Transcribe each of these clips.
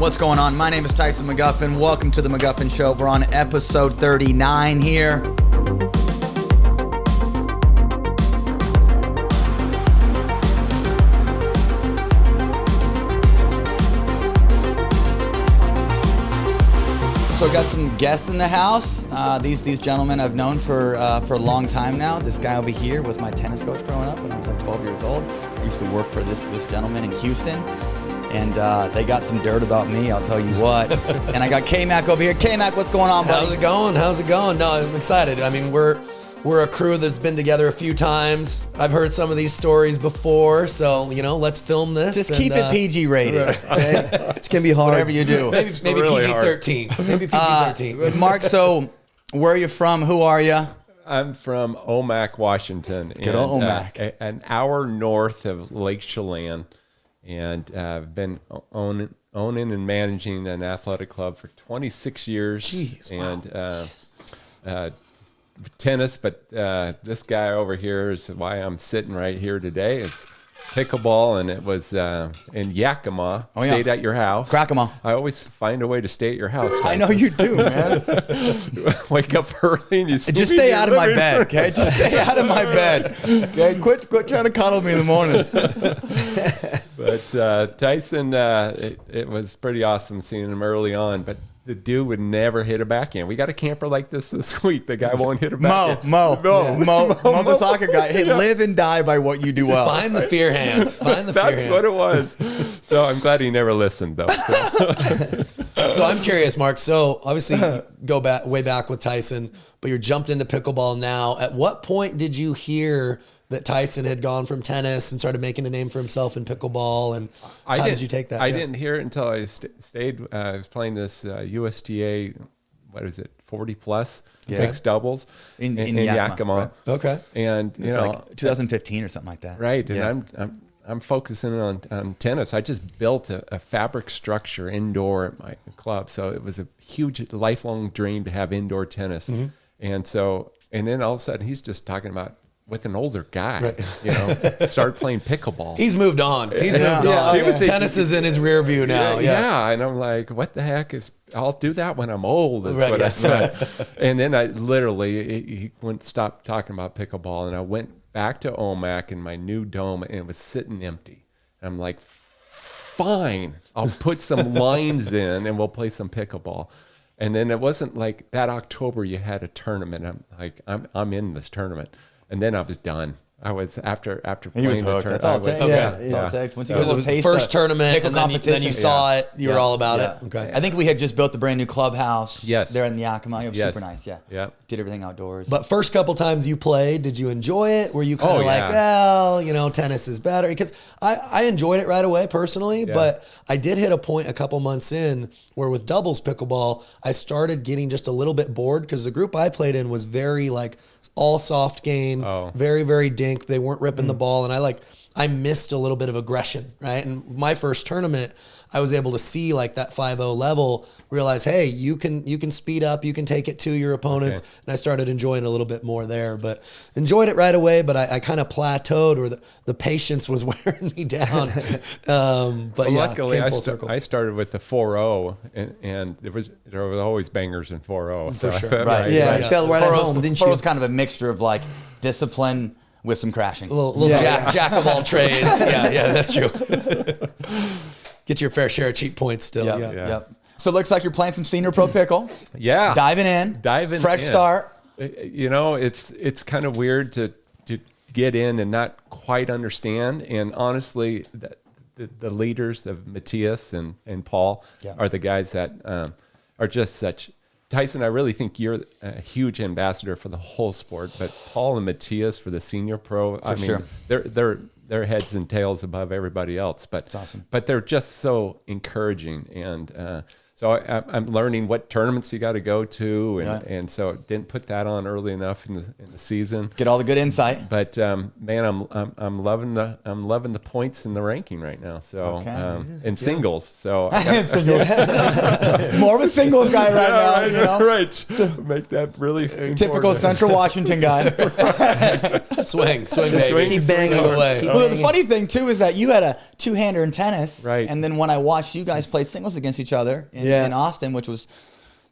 What's going on? My name is Tyson McGuffin. Welcome to the McGuffin Show. We're on episode 39 here. So got some guests in the house. These gentlemen I've known for a long time now. This guy over here was my tennis coach growing up when I was like 12 years old. I used to work for this gentleman in Houston. And they got some dirt about me, I'll tell you what. And I got K-Mac over here. K-Mac, what's going on, buddy? How's it going? No, I'm excited. I mean, we're a crew that's been together a few times. I've heard some of these stories before, so, let's film this. Just keep it PG rated. Right. Okay? It's going to be hard. Whatever you do. Maybe really PG-13. Maybe PG-13. Mark, so where are you from? Who are you? I'm from Omak, Washington. Good old Omak. An hour north of Lake Chelan. And I've been owning and managing an athletic club for 26 years. Jeez, and tennis, but this guy over here is why I'm sitting right here today. It's pickleball, and it was in Yakima. Stayed at your house. Crackama. I always find a way to stay at your house, Tyson. I know you do, man. Wake up early and you just stay out of my bed, okay? Just stay out of my bed, okay? Quit trying to cuddle me in the morning. But Tyson, it was pretty awesome seeing him early on, but the dude would never hit a backhand. We got a camper like this week. The guy won't hit a backhand. Mo, the soccer guy. Hey, live and die by what you do well. Find the fear hand. That's what it was. So I'm glad he never listened, though. So I'm curious, Mark. So obviously you go way back with Tyson, but you're jumped into pickleball now. At what point did you hear that Tyson had gone from tennis and started making a name for himself in pickleball? And how did you take that? I didn't hear it until I stayed. I was playing this USTA, 40 plus mixed doubles in Yakima. Right. Okay. And it's like 2015 or something like that. Right. And I'm focusing on tennis. I just built a fabric structure indoor at my club. So it was a huge lifelong dream to have indoor tennis. Mm-hmm. And then all of a sudden he's just talking about with an older guy, right. Start playing pickleball. He's moved on. Tennis is in his rear view now. Yeah. And I'm like, what the heck I'll do that when I'm old. That's what I said. Right. And then I he wouldn't stop talking about pickleball. And I went back to Omak in my new dome and it was sitting empty. And I'm like, fine, I'll put some lines in and we'll play some pickleball. And then it wasn't like that October you had a tournament. I'm like, I'm in this tournament. And then I was done. I was after playing the tournament. That's all it takes. That's all it takes. Once you it was the first tournament, and then you saw it. You were all about it. Okay. I think we had just built a brand new clubhouse. Yes. There in Yakima. It was super nice. Yeah. Did everything outdoors. But first couple times you played, did you enjoy it? Were you kind of like, well, tennis is better? Because I enjoyed it right away personally, but I did hit a point a couple months in where with doubles pickleball, I started getting just a little bit bored because the group I played in was very all soft game, very, very dink. They weren't ripping the ball. And I missed a little bit of aggression, right? And my first tournament, I was able to see that 5-0 level, realize, hey, you can speed up, you can take it to your opponents. Okay. And I started enjoying a little bit more there, but enjoyed it right away. But I kind of plateaued where the patience was wearing me down. But luckily I started with the 4-0 and there were always bangers in 4-0. So sure. Right. You felt right at home, didn't you? 4-0 was kind of a mixture of discipline with some crashing. A little jack of all trades. Yeah, that's true. Get your fair share of cheap points still. Yep. So it looks like you're playing some senior pro pickle. Yeah. Diving in. Fresh start. It's kind of weird to get in and not quite understand. And honestly, the leaders of Matthias and Paul are the guys that are just such. Tyson, I really think you're a huge ambassador for the whole sport, but Paul and Matthias for the senior pro, they're heads and tails above everybody else. But that's awesome. But they're just so encouraging, and So I'm learning what tournaments you got to go to, and so didn't put that on early enough in the season. Get all the good insight. But man, I'm loving the points in the ranking right now. So in singles. So it's more of a singles guy right now. Right, you know? Right. Make that really typical important. Central Washington guy. Swing, baby. Keep banging away. Well, the funny thing too is that you had a two-hander in tennis, right? And then when I watched you guys play singles against each other in Austin, which was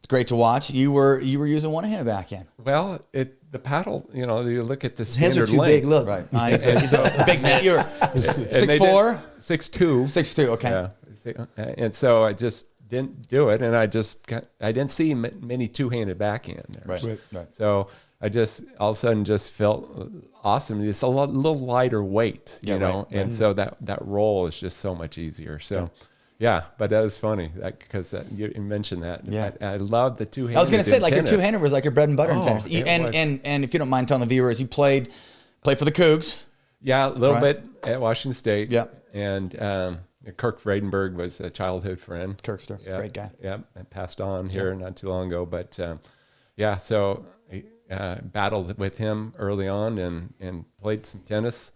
great to watch, you were using one-handed backhand. Well, the paddle, you look at the His hands are standard too length. big. Look, right? He's a big man. You're 6'4", 6'2", 6'2". Okay. Yeah, and so I just didn't do it, and I didn't see many two-handed backhand there. Right. So I just all of a sudden just felt awesome. It's a little lighter weight, you know, and so that roll is just so much easier. So. Yeah, but that was funny because you mentioned that. Yeah, I love the two-handed. I was going to say, like, tennis. your two-hander was like your bread and butter in tennis. And if you don't mind telling the viewers, you played for the Cougs. Yeah, a little bit at Washington State. Yeah, and Kirk Vredenberg was a childhood friend. Kirkster, great guy. Yeah, and passed on here not too long ago. But so I battled with him early on and played some tennis.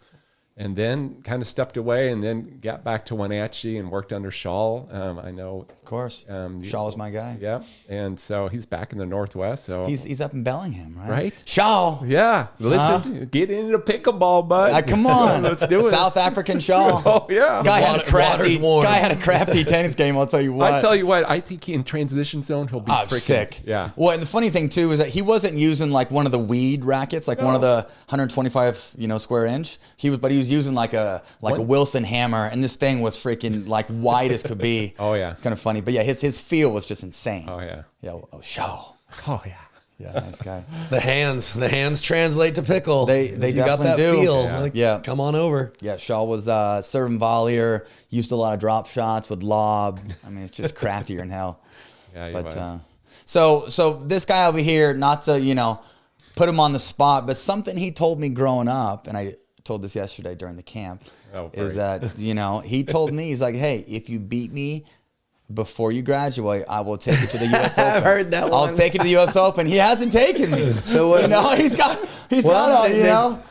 And then kind of stepped away, and then got back to Wenatchee and worked under Shaw. I know, of course, Shaw was my guy. Yeah, and so he's back in the Northwest. So he's up in Bellingham, right? Right, Shaw. Yeah, listen, get into pickleball, bud. Come on, let's do it. South African Shaw. Oh yeah, guy had a crafty tennis game. I'll tell you what. I think in transition zone he'll be freaking sick. Yeah. Well, and the funny thing too is that he wasn't using like one of the weed rackets, like one of the 125 square inch. He was using like a Wilson hammer, and this thing was freaking like wide as could be. Oh yeah, it's kind of funny, but yeah, his feel was just insane. Oh yeah, Shaw. Oh yeah. Yeah, nice guy. The hands translate to pickle. They you got that do. feel. Yeah. Come on over. Yeah, Shaw was serving volleyer, used a lot of drop shots with lob. I mean, it's just craftier than hell. Yeah, but so this guy over here, not to put him on the spot, but something he told me growing up, and I told this yesterday during the camp, is that he told me, he's like, hey, if you beat me before you graduate, I will take you to the U.S. Open. I've heard that one. I'll take you to the U.S. Open. He hasn't taken me. So what? He's got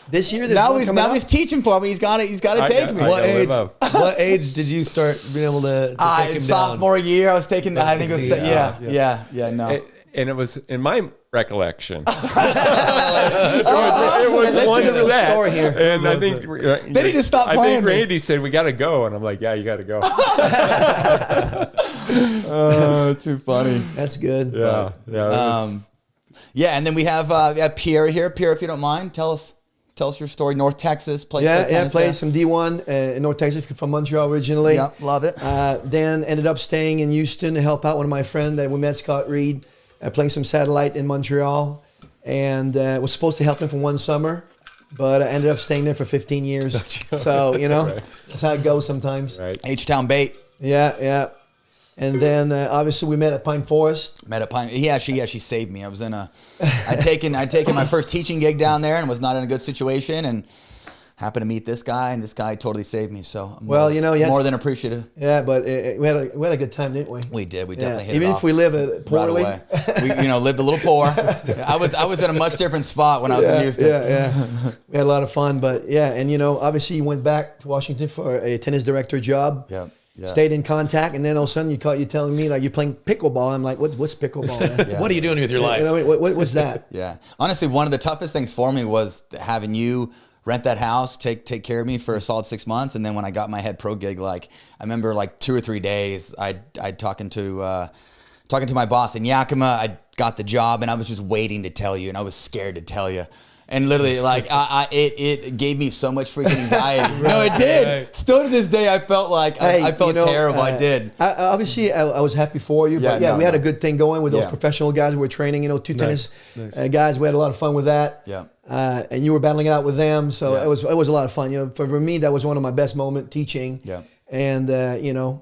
this year. Now he's teaching for me. He's got to take me. What age did you start being able to take him down? Sophomore year, I was taking. I think it was no. And it was in my recollection. It was let's one hear the set, story here. and I think they need to stop playing. I think Randy said we got to go, and I'm like, yeah, you got to go. Too funny. That's good. Yeah, and then we have Pierre here. Pierre, if you don't mind, tell us your story. North Texas, played some D1 in North Texas, from Montreal originally. Yeah, love it. Then ended up staying in Houston to help out one of my friends that we met, Scott Reed, playing some satellite in Montreal, and was supposed to help him for one summer, but I ended up staying there for 15 years. So that's how it goes sometimes. Right. H-Town bait. Yeah. And then obviously we met at Pine Forest. He actually saved me. I'd taken my first teaching gig down there and was not in a good situation, and happened to meet this guy, and this guy totally saved me. So I'm more than appreciative. Yeah, but we had a good time, didn't we? We did. We definitely hit Even it if off we live poorly. right away. We lived a little poor. I was in a much different spot when I was in Houston. Yeah. We had a lot of fun, but and obviously you went back to Washington for a tennis director job. Yeah. Yeah. Stayed in contact, and then all of a sudden you telling me like you're playing pickleball. I'm like, what's pickleball? Yeah. What are you doing with your life? What was that? Yeah, honestly, one of the toughest things for me was having you rent that house, take care of me for a solid 6 months, and then when I got my head pro gig, like I remember like 2 or 3 days, I'd talking to my boss in Yakima. I got the job, and I was just waiting to tell you, and I was scared to tell you. And literally, like, it gave me so much freaking anxiety. No, it did. Right. Still to this day, I felt like I felt terrible. I did. Obviously, I was happy for you. But we had a good thing going with those professional guys who were training. Two tennis guys. We had a lot of fun with that. Yeah. And you were battling it out with them, so it was a lot of fun. For me, that was one of my best moments teaching. Yeah. And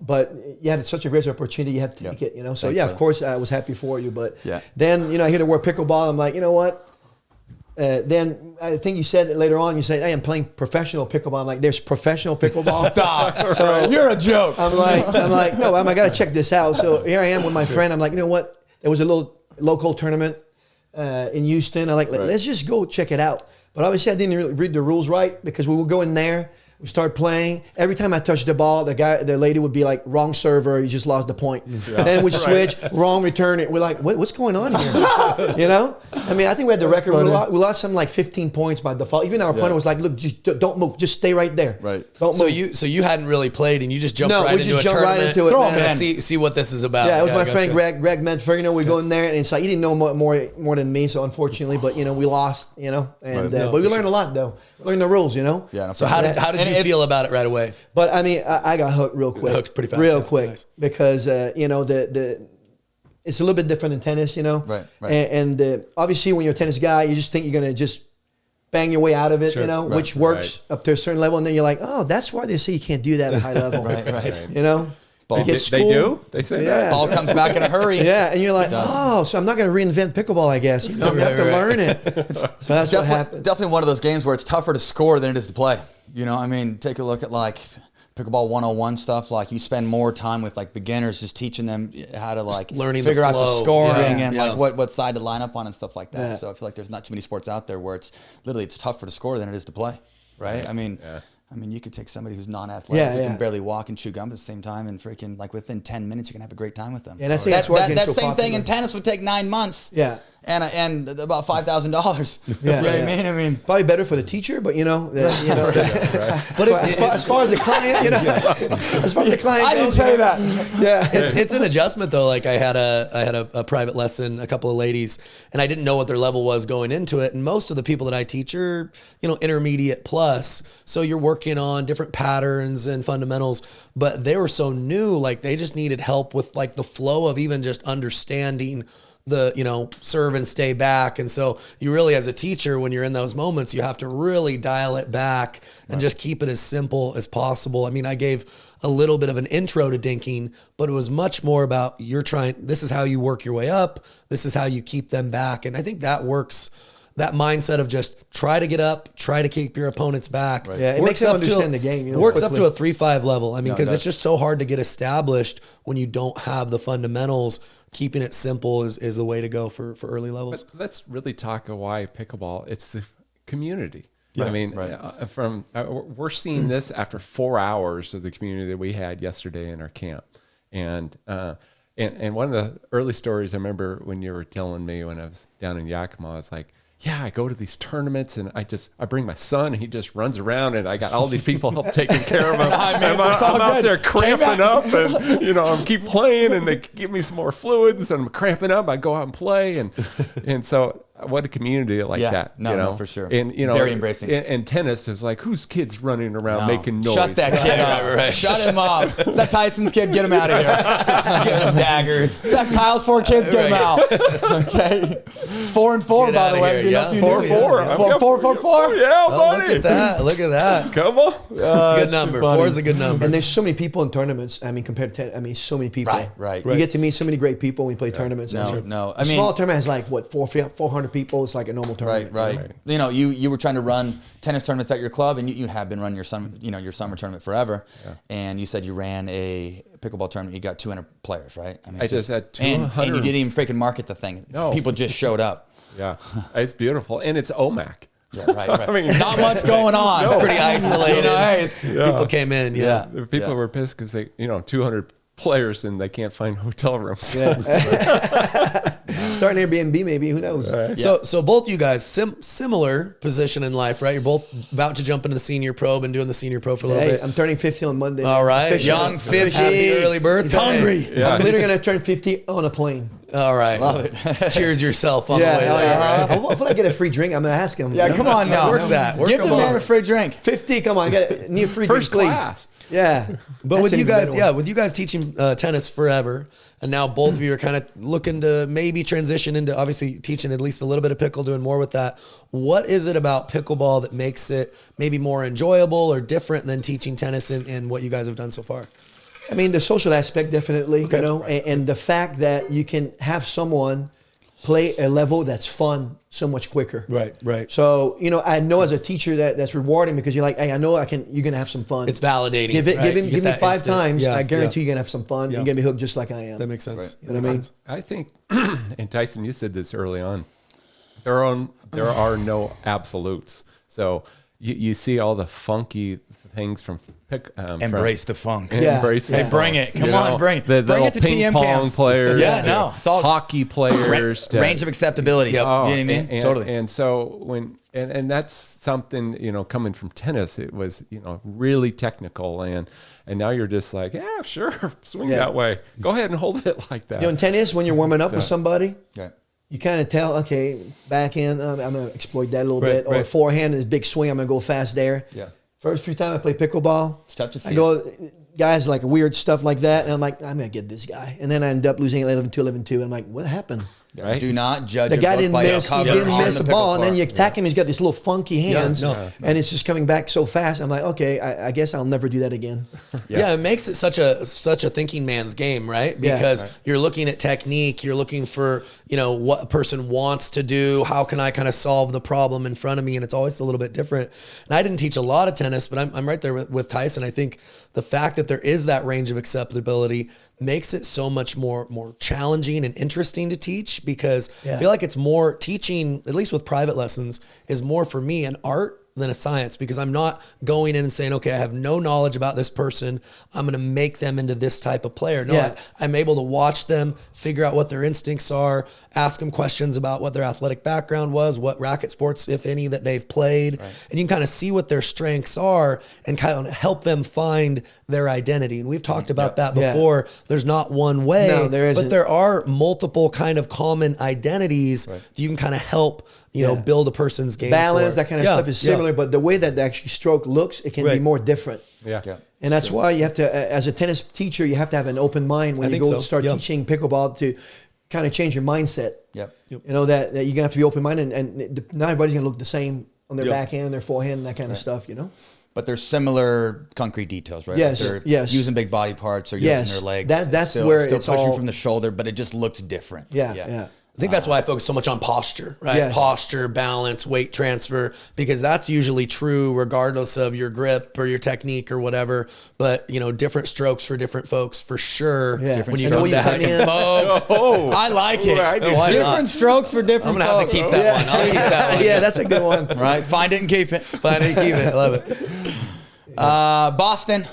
but you had such a great opportunity, you had to take it. So Thanks, of course, I was happy for you. But then I hear the word pickleball. I'm like, you know what? then I think you said later on, you said, hey, I'm playing professional pickleball. I'm like, there's professional pickleball? Stop. So You're a joke. I'm like, no, I got to check this out. So here I am with my friend. I'm like, you know what? There was a little local tournament in Houston. I'm like, let's just go check it out. But obviously I didn't really read the rules right, because we would go in there, we start playing. Every time I touched the ball, the lady would be like, wrong server, you just lost the point. Yeah. Then we'd switch, wrong return. We're like, what's going on here? You know? I mean, I think we had the record. We lost something like 15 points by default. Even our opponent was like, look, just don't move. Just stay right there. Right. Don't so move. you hadn't really played, and you just jumped right into a tournament. Right into it, Throw man. See what this is about. Yeah, it was my friend Greg Medferno. We go in there, and it's like, he didn't know more than me, so unfortunately, but we lost, and but we learned a lot though. Learn the rules, Yeah. No, so how did you feel about it right away? But I mean, I got hooked real quick. Hooked pretty fast. Real quick. Nice. Because, it's a little bit different than tennis, Right. And obviously when you're a tennis guy, you just think you're going to just bang your way out of it, which works up to a certain level. And then you're like, oh, that's why they say you can't do that at a high level. Right. Ball. They do? They say that? Ball comes back in a hurry. Yeah, and you're like, so I'm not going to reinvent pickleball, I guess. You have to learn it. So that's what happened. Definitely one of those games where it's tougher to score than it is to play. I mean, take a look at like pickleball 101 stuff. Like you spend more time with like beginners, just teaching them how to like figure out the scoring and like what side to line up on and stuff like that. Yeah. So I feel like there's not too many sports out there where it's tougher to score than it is to play. Right? I mean, you could take somebody who's non-athletic, who can barely walk and chew gum at the same time, and freaking like within 10 minutes you can have a great time with them. Yeah, and I that same thing in tennis would take 9 months. Yeah. And about $5,000. Yeah, what I mean? I mean, probably better for the teacher, but but as far as the client, as far as the client, I didn't say that. Yeah, it's an adjustment though. Like I had a private lesson, a couple of ladies, and I didn't know what their level was going into it. And most of the people that I teach are intermediate plus, so you're working on different patterns and fundamentals. But they were so new, like they just needed help with like the flow of even just understanding the serve and stay back. And so you really, as a teacher, when you're in those moments, you have to really dial it back and just keep it as simple as possible. I mean, I gave a little bit of an intro to dinking, but it was much more about this is how you work your way up, this is how you keep them back. And I think that works. That mindset of just try to get up, try to keep your opponents back. Right. Yeah, it makes them understand the game. Works quickly. Up to a 3-5 level. I mean, because it's just so hard to get established when you don't have the fundamentals. Keeping it simple is the way to go for early levels. But let's really talk why pickleball. It's the community. Yeah, I mean, we're seeing this after 4 hours of the community that we had yesterday in our camp, and one of the early stories I remember when you were telling me when I was down in Yakima, I was like, yeah, I go to these tournaments and I bring my son and he just runs around and I got all these people help taking care of him. I'm out there cramping up and I keep playing and they give me some more fluids and I'm cramping up. I go out and play and so what a community like that. No, for sure. And very embracing. And tennis is like, whose kid's running around making noise? Shut that kid up. Right. Shut him up. Is that Tyson's kid? Get him out of here. Get him daggers. Is that Kyle's 4 kids? Get him out. Okay. 4 and 4, by the way. Yeah. 4-4. 4. Yeah, buddy. Look at that. Come on. It's a good number. 4 is a good number. And there's so many people in tournaments. I mean, compared to so many people. Right. You get to meet so many great people when you play tournaments. No. A small tournament has like, 400 people. It's like a normal tournament. Right. You were trying to run tennis tournaments at your club, and you have been running your summer tournament forever. Yeah. And you said you ran a pickleball tournament. You got 200 players, right? I mean, I just had 200. And you didn't even freaking market the thing. No. People just showed up. Yeah, it's beautiful, and it's OMAC. Yeah, right. I mean, not much going on. No. Pretty isolated. People came in. Yeah. People were pissed because they, 200 players and they can't find hotel rooms. Yeah. Starting Airbnb, maybe, who knows? Right. So both you guys, similar position in life, right? You're both about to jump into the senior pro, been doing the senior pro for a little bit. I'm turning 50 on Monday. All right. Officially. Young 50. Happy early birthday. Hungry. Yeah. I'm literally going to turn 50 on a plane. All right. Love it. Cheers yourself on the way there. If I get a free drink, I'm going to ask him. Yeah, come on now. Work that. Give the man a free drink. 50, come on. Need a free First drink, class. Please. Yeah. But with you guys teaching tennis forever, and now both of you are kind of looking to maybe transition into obviously teaching at least a little bit of pickle, doing more with that. What is it about pickleball that makes it maybe more enjoyable or different than teaching tennis in what you guys have done so far? I mean, the social aspect, definitely, and the fact that you can have someone play a level that's fun so much quicker. Right. So, I know as a teacher that's rewarding because you're like, hey, I know you're going to have some fun. It's validating. Give me 5 instant. times. Yeah, I guarantee you're going to have some fun. Yeah. You're going to be hooked just like I am. That makes sense. You know what I mean? I think, and Tyson, you said this early on, there are no absolutes. So you see all the funky things from Embrace the funk. Yeah. Embrace the Hey, funk. bring it. Come on, bring it. The Bring little it to ping TM pong camps. players. Yeah, to no, it's all hockey players. to- range of acceptability. Yep. You know what I mean? Totally. And so and that's something, coming from tennis, it was, really technical. And now you're just like, yeah, sure, swing that way. Go ahead and hold it like that. In tennis, when you're warming up with somebody, Right. you kind of tell, okay, backhand, I'm going to exploit that a little bit. Or right. forehand is big swing, I'm going to go fast there. Yeah. First few times I play pickleball, It's tough to see. I go, guys like weird stuff like that, and I'm like, I'm going to get this guy. And then I end up losing 11-2, 11-2. And I'm like, what happened? Right? Do not judge The a guy book didn't by miss. its cover He didn't on miss the the ball, and then pickle you court. attack him. He's got these little funky hands, no. and it's just coming back so fast. I'm like, okay, I guess I'll never do that again. Yeah, it makes it such a thinking man's game, right? Yeah. Because you're looking at technique, you're looking for, what a person wants to do, how can I kind of solve the problem in front of me, and it's always a little bit different. And I didn't teach a lot of tennis, but I'm right there with Tyson. I think the fact that there is that range of acceptability makes it so much more challenging and interesting to teach, because I feel like it's more teaching, at least with private lessons, is more for me an art than a science, because I'm not going in and saying, okay, I have no knowledge about this person, I'm going to make them into this type of player. No, I'm able to watch them, figure out what their instincts are, ask them questions about what their athletic background was, what racket sports, if any, that they've played. Right. And you can kind of see what their strengths are and kind of help them find their identity. And we've talked about that before. There's not one way, there isn't. but there are multiple kind of common identities that you can kind of help build a person's game. Balance, for. that kind of stuff is similar, but the way that the actual stroke looks, it can be more different. Yeah. And that's why you have to, as a tennis teacher, you have to have an open mind when you go start teaching pickleball, to kind of change your mindset. Yep. That you're going to have to be open-minded, and not everybody's going to look the same on their backhand, their forehand, and that kind of stuff, But there's similar concrete details, right? Yes, Like they're using big body parts or using their legs. That's still, where still it's pushing all from the shoulder, but it just looks different. Yeah. I think that's why I focus so much on posture, right? Yes. Posture, balance, weight transfer, because that's usually true regardless of your grip or your technique or whatever. But, different strokes for different folks, for sure. Yeah. When you And come when you to come in- Folks, I like it. I do Why too. Different strokes for different I'm going to have to folks. keep that one. I'll keep that one. Yeah, that's a good one. Right? Find it and keep it. Find it, keep it. I love it. Boston.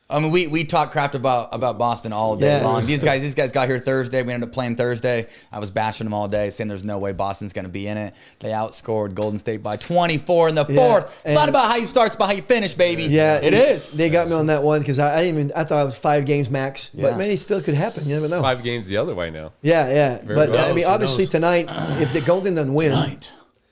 I mean, we talk crap about Boston all day long. These guys got here Thursday. We ended up playing Thursday. I was bashing them all day, saying there's no way Boston's going to be in it. They outscored Golden State by 24 in the fourth. It's not about how you start, it's about how you finish, baby. Yeah, it is. They got me on that one because I thought it was 5 games max, but maybe it still could happen. You never know. 5 games the other way now. Yeah. But well. I mean, Who obviously knows? tonight, if the Golden doesn't win,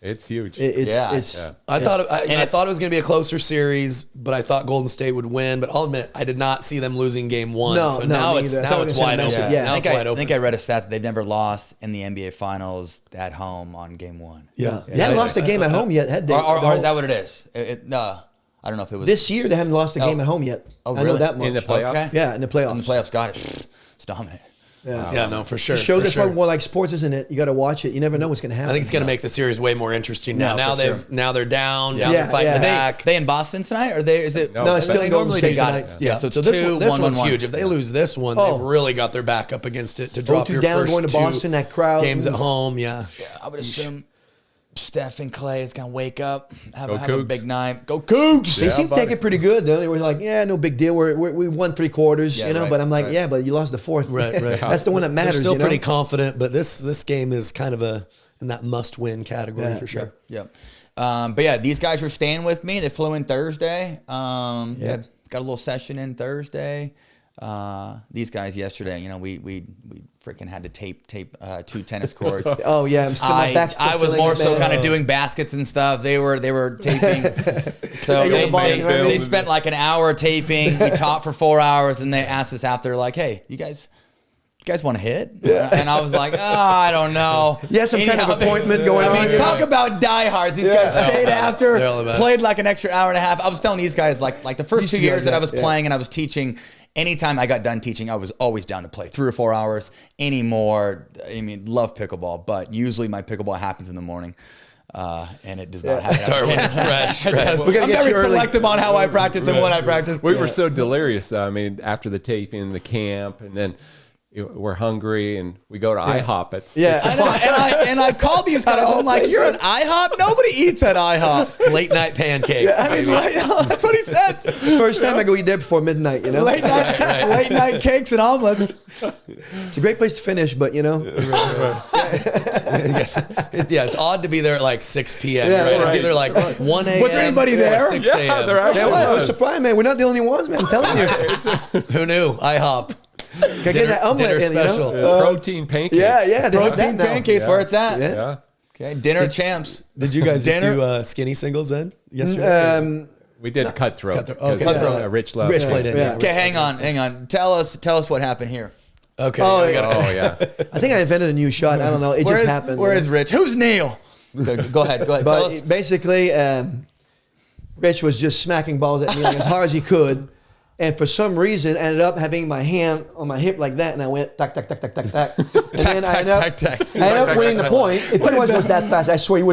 It's huge. it's I thought it was going to be a closer series, but I thought Golden State would win. But I'll admit, I did not see them losing game one. No, so no, now me it's either. I thought it was wide gonna open. mess it. Yeah. Now I it's wide open. think I read a stat that they've never lost in the NBA Finals at home on game one. Yeah. They haven't lost a game at home yet, had they? Or is that what it is? No, I don't know if it was This year they haven't lost a game at home yet. Oh, I know really? that much. In the playoffs? Okay. Yeah, in the playoffs. In the playoffs, got it. It's dominant. Yeah, no, for sure. It shows for that's sure. why more like sports, isn't it? You got to watch it. You never know what's going to happen. I think it's going to make the series way more interesting now. No, Now they're down. Now Yeah, they're fighting yeah. back. They in Boston tonight? Or is it? No, it's still they in Golden normally State got tonight. it. Yeah, So it's so this 2-1-1-1. one's huge. If they lose this one, Oh. they've really got their back up against it to drop 0-2 your down, first going to two Boston, that crowd. games at home. Yeah. I would assume Steph and Clay is going to wake up, have a Cougs. big night. Go Cougs! They seem to take it pretty good, though. They were like, yeah, no big deal. We won 3/4, Yeah, right, but I'm like, right. yeah, but you lost the fourth. Right. That's the one that matters, They're still you know? pretty confident, but this game is kind of in that must-win category for sure. Yep. But yeah, these guys were staying with me. They flew in Thursday. Got a little session in Thursday. These guys yesterday, we freaking had to tape 2 tennis courts. Oh, yeah. My back's still I was feeling more it, so man. kind of doing baskets and stuff. They were taping. So Hey, you're the boss, you know what I they mean? spent like an hour taping. We taught for 4 hours, and they asked us after, like, hey, you guys want to hit? And I was like, I don't know. Yeah, some kind of Anyhow, appointment going on. mean, talk about diehards. These guys stayed after, They're all about it. played like an extra hour and a half. I was telling these guys, like the first Used to 2 be years like that I that, was yeah. playing and I was teaching, anytime I got done teaching, I was always down to play 3 or 4 hours anymore. I mean, love pickleball, but usually my pickleball happens in the morning. And it does not happen. Start when it's fresh. Right? We're gonna I'm get very you early. selective on how I practice and when I practice. We were so delirious. I mean, after the taping, the camp, and then we're hungry, and we go to IHOP. It's I know, and I called these guys. I'm like, "You're an IHOP? Nobody eats at IHOP." Late night pancakes. I mean, that's what he said. First time I go eat there before midnight, you know? Late night cakes and omelets. It's a great place to finish, but you know. It's odd to be there at like 6 p.m. Yeah, right? It's right. either like 1 a.m. Was there anybody there? or 6 Yeah, a.m. there actually Yeah, I was was. surprised, man. We're not the only ones, man. I'm telling you. Who knew? IHOP. Gotta get that omelet dinner in, special. you know? protein pancakes. Yeah. they have Protein that now. pancakes where it's at. Yeah. Yeah. Okay, dinner champs. Did you guys just Dinner? do skinny singles then yesterday? We did cutthroat. Okay. because, Cutthroat. Rich love. Rich played in. Yeah. Okay, hang on. Tell us what happened here. Okay. Oh, we gotta- Oh yeah. I think I invented a new shot. I don't know. It just happened. Where you is know? Rich? Who's Neil? Go ahead. Tell But us. basically, Rich was just smacking balls at me like, as hard as he could. And for some reason, ended up having my hand on my hip like that. And I went, tack, tack, tack, tack, tack, tack. And then I ended up winning the point. It pretty much was that fast. I swear, he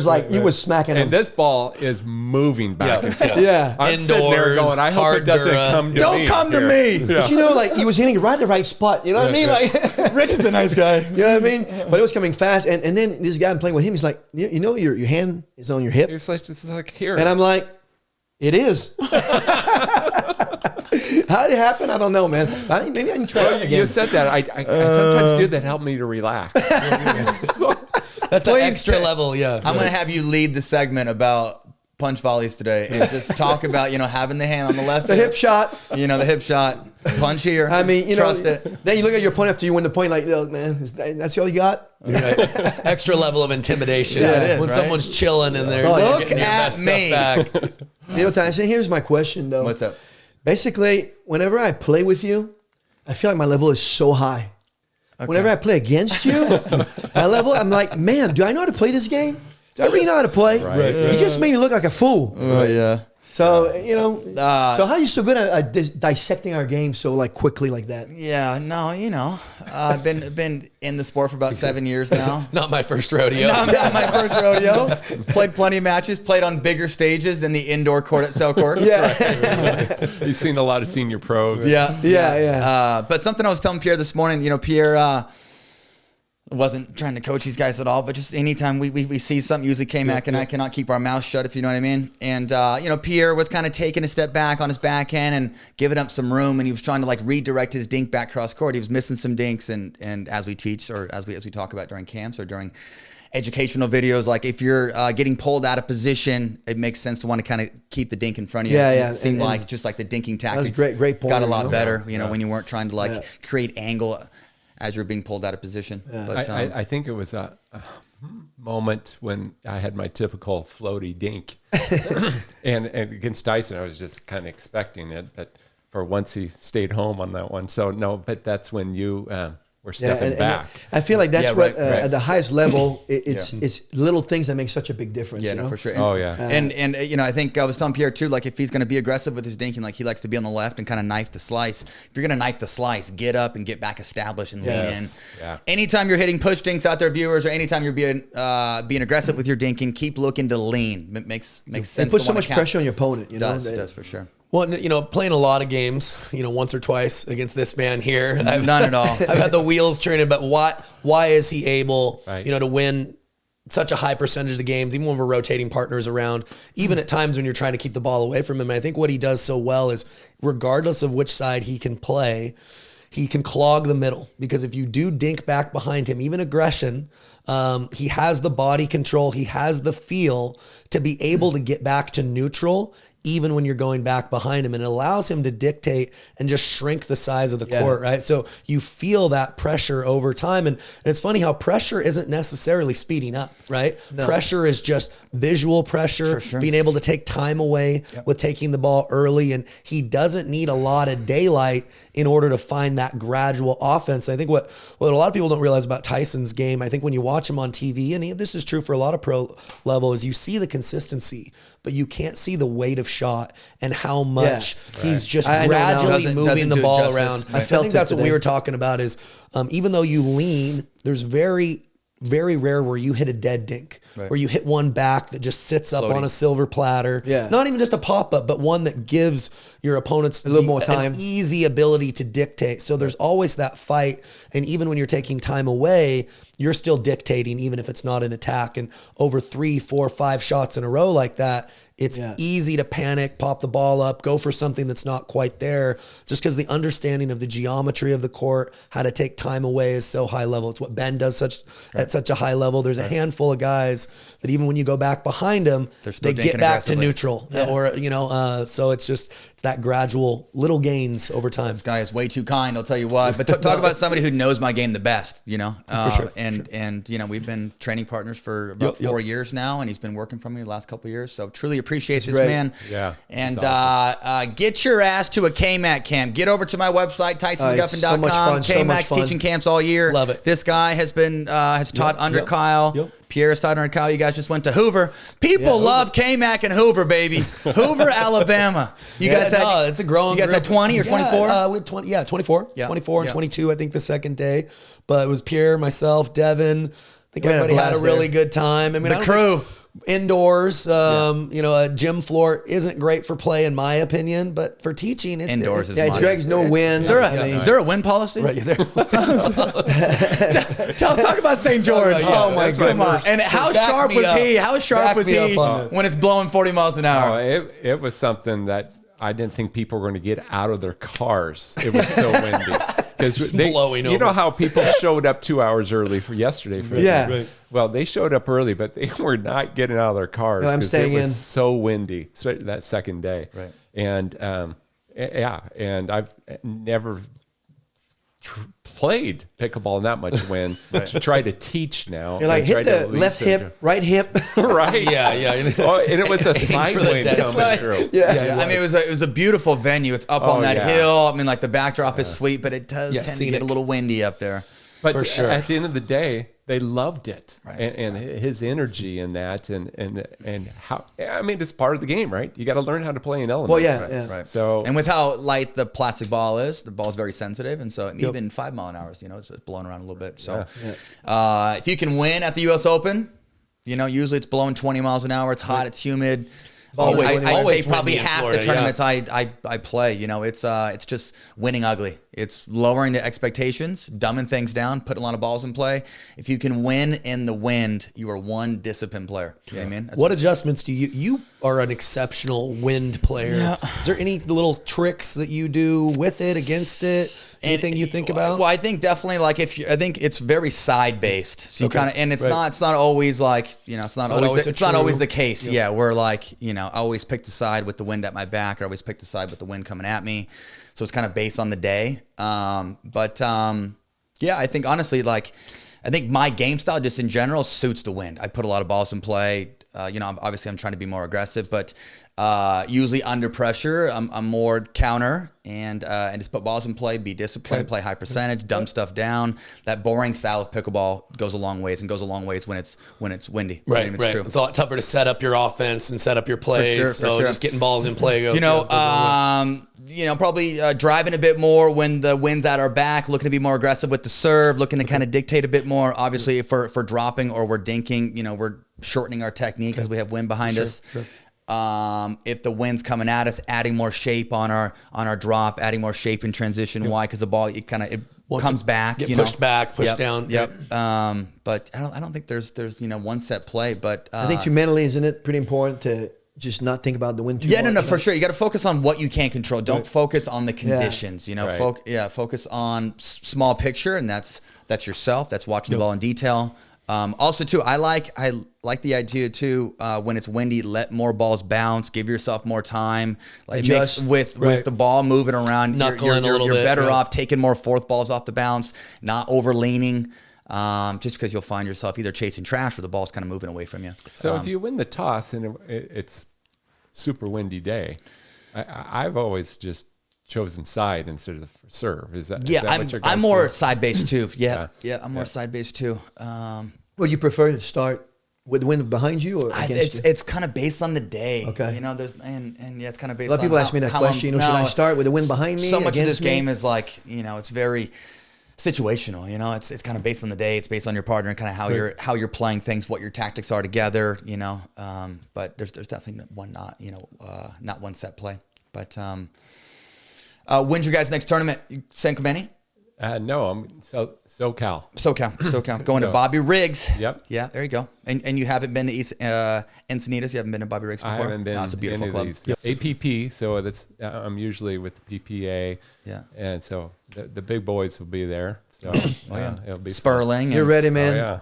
was smacking him. And this ball is moving back and forth. Yeah. I'm sitting there Indoors, going, I hope hard it doesn't Dura. come to me. Don't come to here. me. Yeah. But you know, like, he was hitting right at the right spot. You know what I mean? Like, Rich is a nice guy. you know what I mean? But it was coming fast. And then this guy I'm playing with him, he's like, you know, your hand is on your hip. It's like here. And I'm like, it is. How did it happen? I don't know, man. Maybe I can try it again. You said that. I sometimes do that. Help me to relax. That's an extra level, yeah. I'm gonna have you lead the segment about punch volleys today and just talk about having the hand on the left The hip shot. the hip shot, punch here. I mean, trust it. Then you look at your opponent after you win the point, like, oh, man, that's all you got? Extra level of intimidation. Yeah, it is, when right? someone's chilling and they're Oh, yeah. getting your Look at best me. stuff back. You know, Tyson, here's my question, though. What's up? Basically, whenever I play with you, I feel like my level is so high. Okay. Whenever I play against you, my level, I'm like, man, do I know how to play this game? Do I really know how to play? Right. You just made me look like a fool. Yeah. So, you know, so how are you so good at dissecting our game so like quickly like that? Yeah. No. I've been in the sport for about 7 years now. Not my first rodeo. Not my first rodeo. Played plenty of matches. Played on bigger stages than the indoor court at Selcourt. Yeah. You've seen a lot of senior pros. Yeah. But something I was telling Pierre this morning, Pierre wasn't trying to coach these guys at all, but just anytime we see something, usually K-Mac and I cannot keep our mouth shut, if you know what I mean. And, Pierre was kind of taking a step back on his backhand and giving up some room, and he was trying to like redirect his dink back cross court. He was missing some dinks, and as we teach or as we talk about during camps or during educational videos, like if you're getting pulled out of position, it makes sense to want to kind of keep the dink in front of you. Yeah. It seemed And like just like the dinking tactics great point, got a lot you know? better, when you weren't trying to create angle as you're being pulled out of position. Yeah. But, I think it was a moment when I had my typical floaty dink. and against Tyson, I was just kind of expecting it. But for once, he stayed home on that one. So, no, but that's when you were stepping back. I feel like that's Yeah, what right. at the highest level, it's little things that make such a big difference. Yeah, you know? no, for sure. Oh, yeah. And I think I was telling Pierre too, like if he's going to be aggressive with his dinking, like he likes to be on the left and kind of knife the slice. If you're going to knife the slice, get up and get back established and lean in. Yeah. Anytime you're hitting push dinks out there, viewers, or anytime you're being aggressive with your dinking, keep looking to lean. It makes sense. It puts to so wanna much count. pressure on your opponent. You know, It does for sure. Well, playing a lot of games, once or twice against this man here. None at all. I've had the wheels turning, but why is he able, Right. to win such a high percentage of the games, even when we're rotating partners around, even at times when you're trying to keep the ball away from him? And I think what he does so well is, regardless of which side he can play, he can clog the middle, because if you do dink back behind him, even aggression, he has the body control, he has the feel to be able to get back to neutral even when you're going back behind him, and it allows him to dictate and just shrink the size of the court, right? So you feel that pressure over time. And it's funny how pressure isn't necessarily speeding up, right? No. Pressure is just visual pressure, For sure. being able to take time away with taking the ball early. And he doesn't need a lot of daylight in order to find that gradual offense. I think what a lot of people don't realize about Tyson's game, I think when you watch him on TV, and this is true for a lot of pro level, is you see the consistency, but you can't see the weight of shot and how much he's just I know now. gradually moving the do it ball justice. around. I I felt think it that's what we today. were talking about is even though you lean, there's very rare where you hit a dead dink, where you hit one back that just sits up on a silver platter. Yeah. Not even just a pop-up, but one that gives your opponents a little more time, an easy ability to dictate. So there's always that fight. And even when you're taking time away, you're still dictating, even if it's not an attack. And over 3, 4, 5 shots in a row like that, it's easy to panic, pop the ball up, go for something that's not quite there, just because the understanding of the geometry of the court, how to take time away is so high level. It's what Ben does at such a high level. There's a handful of guys that even when you go back behind them, they get back to neutral. Or, so it's just that gradual little gains over time. This guy is way too kind, I'll tell you what. But talk about somebody who knows my game the best, For sure. And we've been training partners for about 4 years now, and he's been working for me the last couple of years. So truly appreciate this man. Yeah. And awesome. get your ass to a KMAC camp. Get over to my website, TysonMcGuffin.com. So much fun, so much KMAC's fun. teaching camps all year. Love it. This guy has been has taught under Kyle. Yep. Pierre's taught under Kyle. You guys just went to Hoover. People love KMAC and Hoover, baby. Hoover, Alabama. You guys had it's a growing. You guys had group. 20 or 24? We had 20. Yeah, 24. Yeah. 24 and Yeah. 22. I think the second day, but it was Pierre, myself, Devin. I think We had a everybody had a blast really there. good time. I mean, The crew. Indoors, a gym floor isn't great for play in my opinion, but for teaching, Indoors is it's fine. Greg's no win. Is there I mean, is there a win policy? right there. Talk about St. George. Yeah, Oh my that's my God. first. And how Back sharp me was up. he? How sharp Back was me he up on this. when it's blowing 40 miles an hour? It was something that I didn't think people were going to get out of their cars. It was so windy. Because Blowing you know over. how people showed up 2 hours early for yesterday. For Yeah. the- Right. Well, they showed up early, but they were not getting out of their cars. No, I'm 'cause staying it was in. so windy, especially that second day. Right. And and I've never played pickleball in that much wind to try to teach now. You're like, and try hit to the at least left hip, right hip. right? Yeah. Oh, and it was a side for the wind dead coming side. through. Yeah, I mean, it was a beautiful venue. It's up on that yeah. hill. I mean, like the backdrop is sweet, but it does tend to scenic. get a little windy up there. But For sure. at the end of the day, they loved it, Right. and his energy in that, and how I mean, it's part of the game, right? You got to learn how to play in elements. Well, yeah. Right. So- and with how light the plastic ball is, the ball's very sensitive, and so even 5 mile an hour, it's blowing around a little bit. So, if you can win at the U.S. Open, usually it's blowing 20 miles an hour. It's hot. It's humid. Always I'd windy. say Always probably windy in half Florida, the tournaments I play. It's just winning ugly. It's lowering the expectations, dumbing things down, putting a lot of balls in play. If you can win in the wind, you are one disciplined player. You know what I mean? That's What adjustments do you are an exceptional wind player. Yeah. Is there any little tricks that you do with it, against it? Anything you think about? Well, I think definitely like I think it's very side based. So you Okay. kind of, and it's Right. not always like, it's not always always a true- the case. Yeah. Where like, I always pick the side with the wind at my back, or I always pick the side with the wind coming at me. So it's kind of based on the day. I think honestly, I think my game style just in general suits the wind. I put a lot of balls in play. Obviously I'm trying to be more aggressive, but usually under pressure, I'm more counter and just put balls in play, be disciplined, play high percentage, dumb stuff down. That boring style of pickleball goes a long ways when it's windy. Right, I mean, it's right. true. It's a lot tougher to set up your offense and set up your plays. For sure. Just getting balls in play. Probably driving a bit more when the wind's at our back, looking to be more aggressive with the serve, looking to kind of dictate a bit more. Obviously, for dropping or we're dinking, we're shortening our technique because we have wind behind us. Sure. If the wind's coming at us, adding more shape on our drop, adding more shape in transition. Why? Because the ball it comes back. Get pushed back, pushed down. Yep. But I don't think there's one set play. But I think too mentally, isn't it pretty important to just not think about the wind too yeah, much? no, for sure. You got to focus on what you can control. Don't focus on the conditions. Right. Focus on small picture, and that's yourself. That's watching the ball in detail. Also, too, I like the idea too. When it's windy, let more balls bounce. Give yourself more time. Like mix with the ball moving around. Knuckling a little you're bit, better off taking more fourth balls off the bounce, not over leaning. Just because you'll find yourself either chasing trash or the ball's kind of moving away from you. So if you win the toss and it's super windy day, I've always just chosen side instead of serve. Is that what your guys' I'm more do? side based too. Yeah, Yeah. I'm more side based too. Well, you prefer to start with the wind behind you or against you? It's kind of based on the day. Okay. You know, there's and yeah, it's kind of based A lot of on people ask me that question. Should I start with the wind behind me? So much of this against me? game is like, it's very situational. It's kind of based on the day. It's based on your partner and kind of how you're playing things, what your tactics are together. But there's definitely not one set play. But when's your guys' next tournament? San Clemente? No, I'm SoCal. Going to Bobby Riggs. Yep. Yeah, there you go. And you haven't been to Encinitas? You haven't been to Bobby Riggs before? I haven't been. No, it's a beautiful club. APP, so that's I'm usually with the PPA. Yeah. And so the big boys will be there. So it'll be Sperling. You're ready, man. Oh, yeah.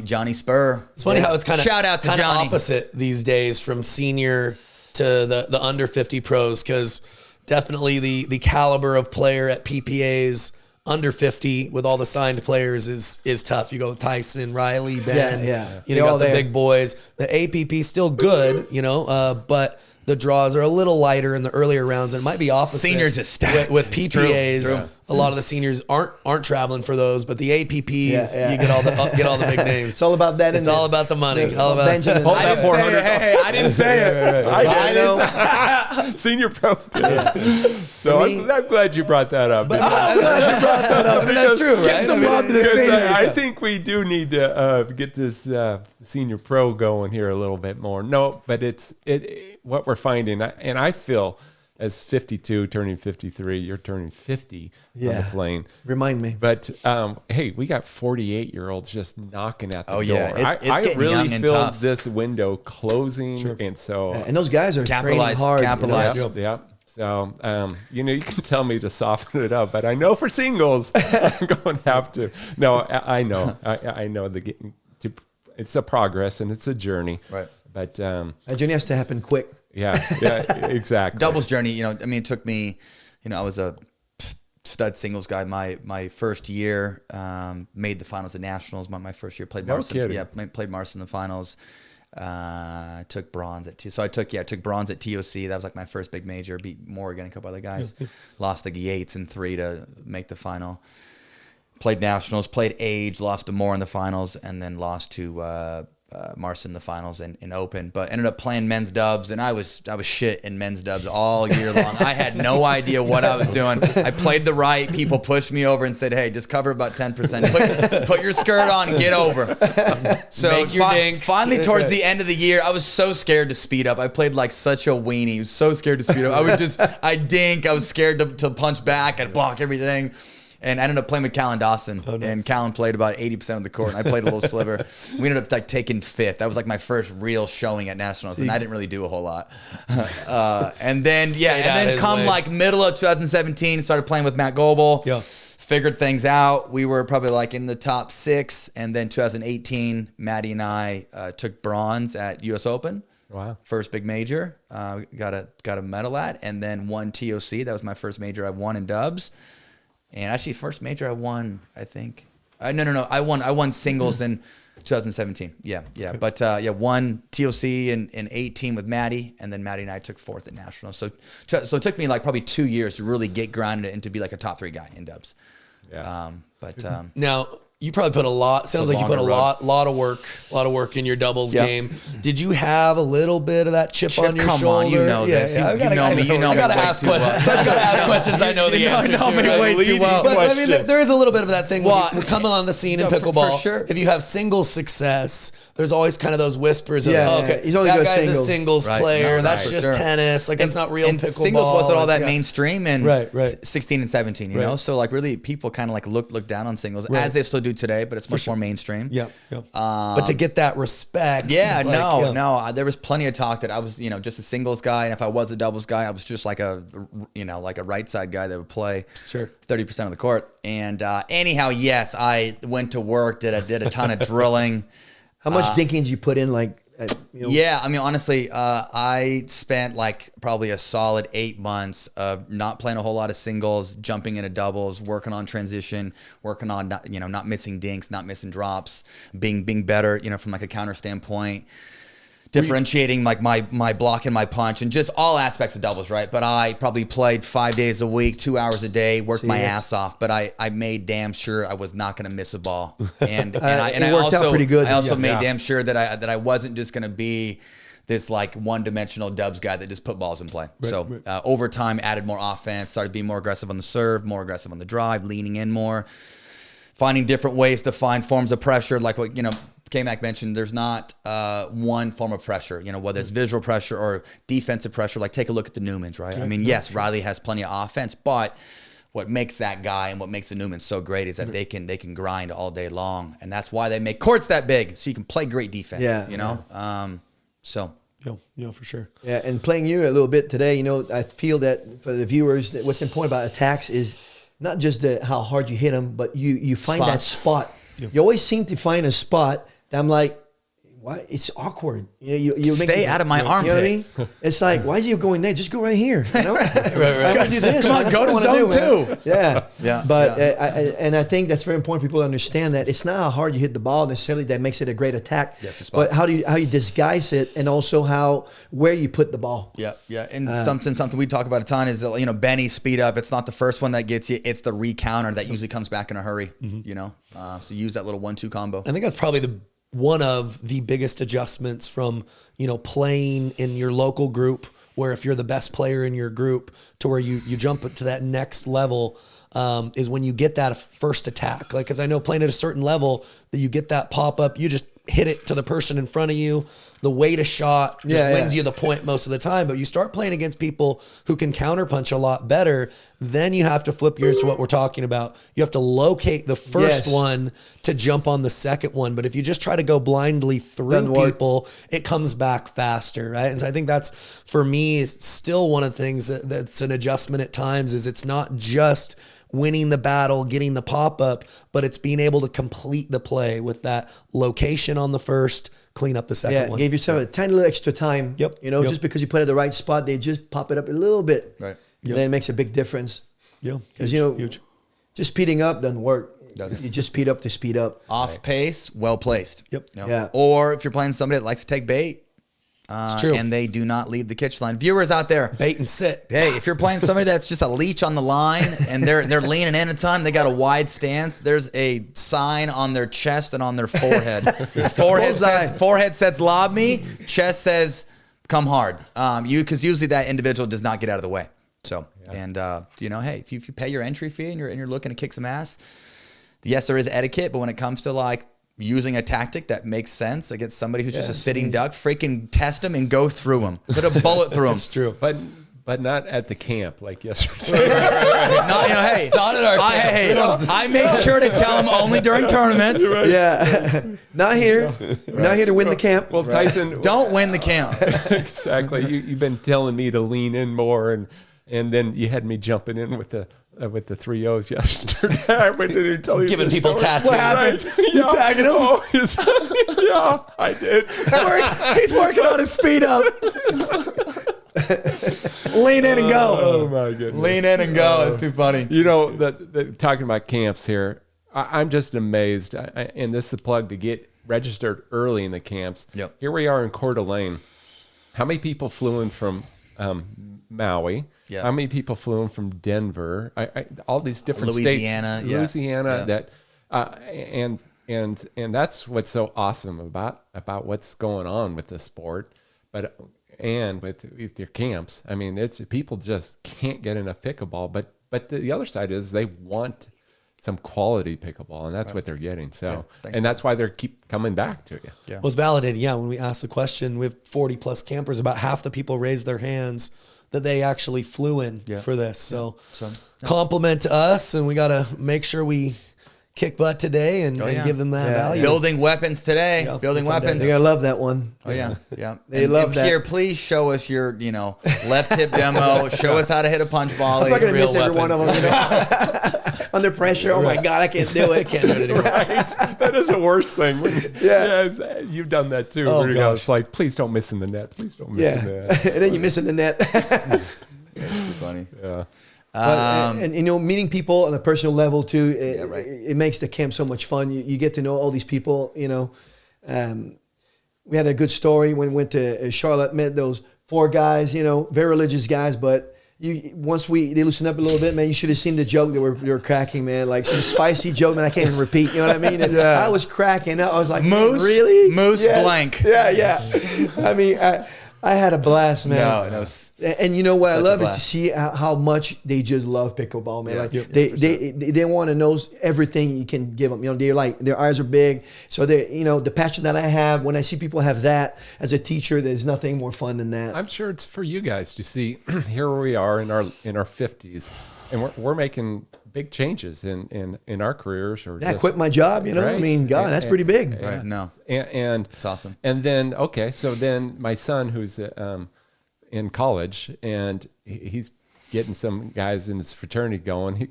Johnny Spur. It's funny how it's kind of shout out to Johnny. Opposite these days from senior to the under 50 pros, because definitely the caliber of player at PPA's under 50 with all the signed players is tough. You go with Tyson, Riley, Ben. You got the big boys. The APP still good, but the draws are a little lighter in the earlier rounds, and it might be opposite. Seniors is stacked. With PPAs. True. A lot of the seniors aren't traveling for those, but the APPs, you get all the big names. It's all about that. It's all about the money. All about Benjamin. I didn't say it. I know. Senior pro. So I'm glad you brought that up. That's true, right? I think we do need to get this senior pro going here a little bit more. No, but it's what we're finding, and I feel as 52 turning 53, you're turning 50 on the plane. Remind me. But hey, we got 48-year-olds just knocking at the door. Yeah. It's I really feel this window closing, and so And those guys are training hard. Capitalize. Yep. So, you can tell me to soften it up, but I know for singles, I'm going to have to. No, I know. I know it's a progress and it's a journey. Right. But that journey has to happen quick. Yeah, exactly. Doubles journey, it took me, I was a stud singles guy. My first year, made the finals at nationals. My first year played Mars. Yeah, played Mars in the finals. Took bronze at so I took bronze at TOC. That was like my first big major. Beat Morgan, a couple other guys. Lost to Yates in 3 to make the final. Played nationals, played age, lost to Moore in the finals, and then lost to Mars in the finals in open. But ended up playing men's dubs, and I was shit in men's dubs all year long. I had no idea what I was doing. I played the right. People pushed me over and said, "Hey, just cover about 10%. Put your skirt on and get over." So make your dinks. Finally, towards the end of the year, I was so scared to speed up. I played like such a weenie. I was so scared to speed up. I'd dink. I was scared to punch back. I'd block everything. And I ended up playing with Callan Dawson. Oh, nice. And Callan played about 80% of the court, and I played a little sliver. We ended up taking 5th. That was like my first real showing at nationals, and I didn't really do a whole lot. And then come like middle of 2017, started playing with Matt Goebel. Yeah. Figured things out. We were probably like in the top 6, and then 2018, Maddie and I took bronze at U.S. Open. Wow. First big major. Got a medal at, and then won TOC. That was my first major I won in dubs. And actually, first major I won, I think. No. I won singles in 2017. Yeah. Okay. But won TOC in 18 with Maddie, and then Maddie and I took 4th at nationals. So it took me like probably 2 years to really get grounded and to be like a top 3 guy in dubs. Yeah. Now you probably put a lot. Sounds like you put a lot of work in your doubles game. Did you have a little bit of that chip on your shoulder? Come on, you know this. You know me. I gotta ask questions. I gotta ask questions. I know the answer. Know me way too well. But I mean, there is a little bit of that thing. We're coming on the scene in pickleball. For sure. If you have singles success, there's always kind of those whispers of, he's only that guy's a singles player. No, that's just tennis. Like, it's not real and pickleball. Singles wasn't all that mainstream in right. 16 and 17, you know? So, like, really, people kind of, like, look down on singles, as they still do today, but it's much more mainstream. Yeah. But to get that respect. No. There was plenty of talk that I was, just a singles guy, and if I was a doubles guy, I was just like a right side guy that would play 30% of the court. And anyhow, yes, I went to work, did a ton of drilling. How much dinking did you put in? Yeah, I mean, honestly, I spent like probably a solid 8 months of not playing a whole lot of singles, jumping into doubles, working on transition, working on not missing dinks, not missing drops, being better, from like a counter standpoint. differentiating like my block and my punch and just all aspects of doubles, right? But I probably played 5 days a week, 2 hours a day, worked my ass off. But I made damn sure I was not going to miss a ball, and I worked out pretty good. I also made damn sure that I wasn't just going to be this like one-dimensional dubs guy that just put balls in play. Over time, added more offense, started being more aggressive on the serve, more aggressive on the drive, leaning in more, finding different ways to find forms of pressure, like what K-Mac mentioned. There's not one form of pressure, whether it's visual pressure or defensive pressure. Like take a look at the Newmans, right? I mean, yes, Riley has plenty of offense, but what makes that guy and what makes the Newmans so great is that they can grind all day long, and that's why they make courts that big, so you can play great defense. So. Yeah, for sure. Yeah, and playing you a little bit today, I feel that for the viewers, that what's important about attacks is not just how hard you hit them, but you find that spot. Yeah. You always seem to find a spot that I'm like, why? It's awkward. You stay out of my armpit. You know what I mean? It's like, why are you going there? Just go right here. Right. I'm gonna do this. Come on, go to zone 2. Yeah. But I think that's very important for people to understand that it's not how hard you hit the ball necessarily that makes it a great attack. Yes, but how you disguise it, and also where you put the ball. Yeah. And something we talk about a ton is Benny speed up. It's not the first one that gets you. It's the recounter that usually comes back in a hurry. So use that little 1-2 combo. I think that's probably one of the biggest adjustments from, playing in your local group, where if you're the best player in your group to where you jump to that next level, is when you get that first attack. Like, cause I know playing at a certain level that you get that pop up, you just hit it to the person in front of you. The weight of shot just wins you the point most of the time. But you start playing against people who can counterpunch a lot better, then you have to flip gears to what we're talking about. You have to locate the first one to jump on the second one. But if you just try to go blindly through people, it comes back faster, right? And so I think that's, for me, is still one of the things that's an adjustment at times, is it's not just winning the battle, getting the pop-up, but it's being able to complete the play with that location on the first, clean up the second one. Gave yourself a tiny little extra time. Just because you put it in the right spot, they just pop it up a little bit. Right. Then it makes a big difference. Yeah. Because, huge. Just speeding up doesn't work. You just speed up to speed up. Off pace, well placed. Yep. Yeah. Or if you're playing somebody that likes to take bait, it's true. And they do not leave the kitchen line. Viewers out there, bait and sit. Hey, if you're playing somebody that's just a leech on the line and they're leaning in a ton, they got a wide stance. There's a sign on their chest and on their forehead. Forehead says lob me. Chest says come hard. Because usually that individual does not get out of the way. So hey, if you pay your entry fee and you're looking to kick some ass, yes, there is etiquette, but when it comes to like using a tactic that makes sense against somebody who's just a sitting duck, freaking test them and go through them. Put a bullet through them. That's true. But not at the camp like yesterday. Not at our camp. I make sure to tell them only during tournaments. Yeah. Not here. We're not here to win the camp. Well, Tyson. Don't win the camp. Exactly. You've been telling me to lean in more, and then you had me jumping in with the 3-0s yesterday. I went in and tell you giving people story. tattoos. What happened? You tagging him? Yeah, I did. He's working on his speed up. Lean in and go. Oh my goodness. Lean in and go. It's too funny. Talking about camps here, I'm just amazed. And this is a plug to get registered early in the camps. Yep. Here we are in Coeur d'Alene. How many people flew in from Maui? Yeah. How many people flew in from Denver? All these different Louisiana, states. yeah. Louisiana. Yeah. And that's what's so awesome about what's going on with the sport, and with your camps. I mean, it's people just can't get enough pickleball. But the other side is they want some quality pickleball, and that's what they're getting. So, and that's why they keep coming back to you. Yeah. Well, it's validated. Yeah. When we asked the question with 40 plus campers, about half the people raised their hands that they actually flew in for this. So compliment to us, and we got to make sure we kick butt today and give them that value. Building weapons today. Yeah, Building weapons. They're gonna love that one. Oh yeah. They love that. Here, please show us your, left hip demo. Show us how to hit a punch volley. I'm not gonna miss every weapon. one of them. Under pressure. Oh my God, I can't do it. I can't do it anymore. Right. That is the worst thing. You've done that too. Oh, Where it's like, please don't miss in the net. Please don't miss in the net. And then you miss in the net. It's too funny. Yeah. But, and meeting people on a personal level too, it makes the camp so much fun. You get to know all these people, we had a good story when we went to Charlotte, met those 4 guys, you know, very religious guys, but once they loosened up a little bit, man, you should have seen the joke they were cracking, man. Like some spicy joke, man, I can't even repeat. You know what I mean? And I was cracking up. I was like, Moose, really? Moose blank. Yeah. I mean, I had a blast, man. No, it was and you know what I love is blast. to see how much they just love pickleball, man. Yeah. Like they want to know everything you can give them. You know, they're like, their eyes are big. So they, you know, the passion that I have when I see people have that as a teacher, there's nothing more fun than that. I'm sure it's for you guys to see. Here we are in our 50s, and we're making big changes in our careers. Or I quit my job. You know, Right. I mean, God, that's pretty big. right. No, and it's awesome. And then so then my son, who's in college, and he's getting some guys in his fraternity going,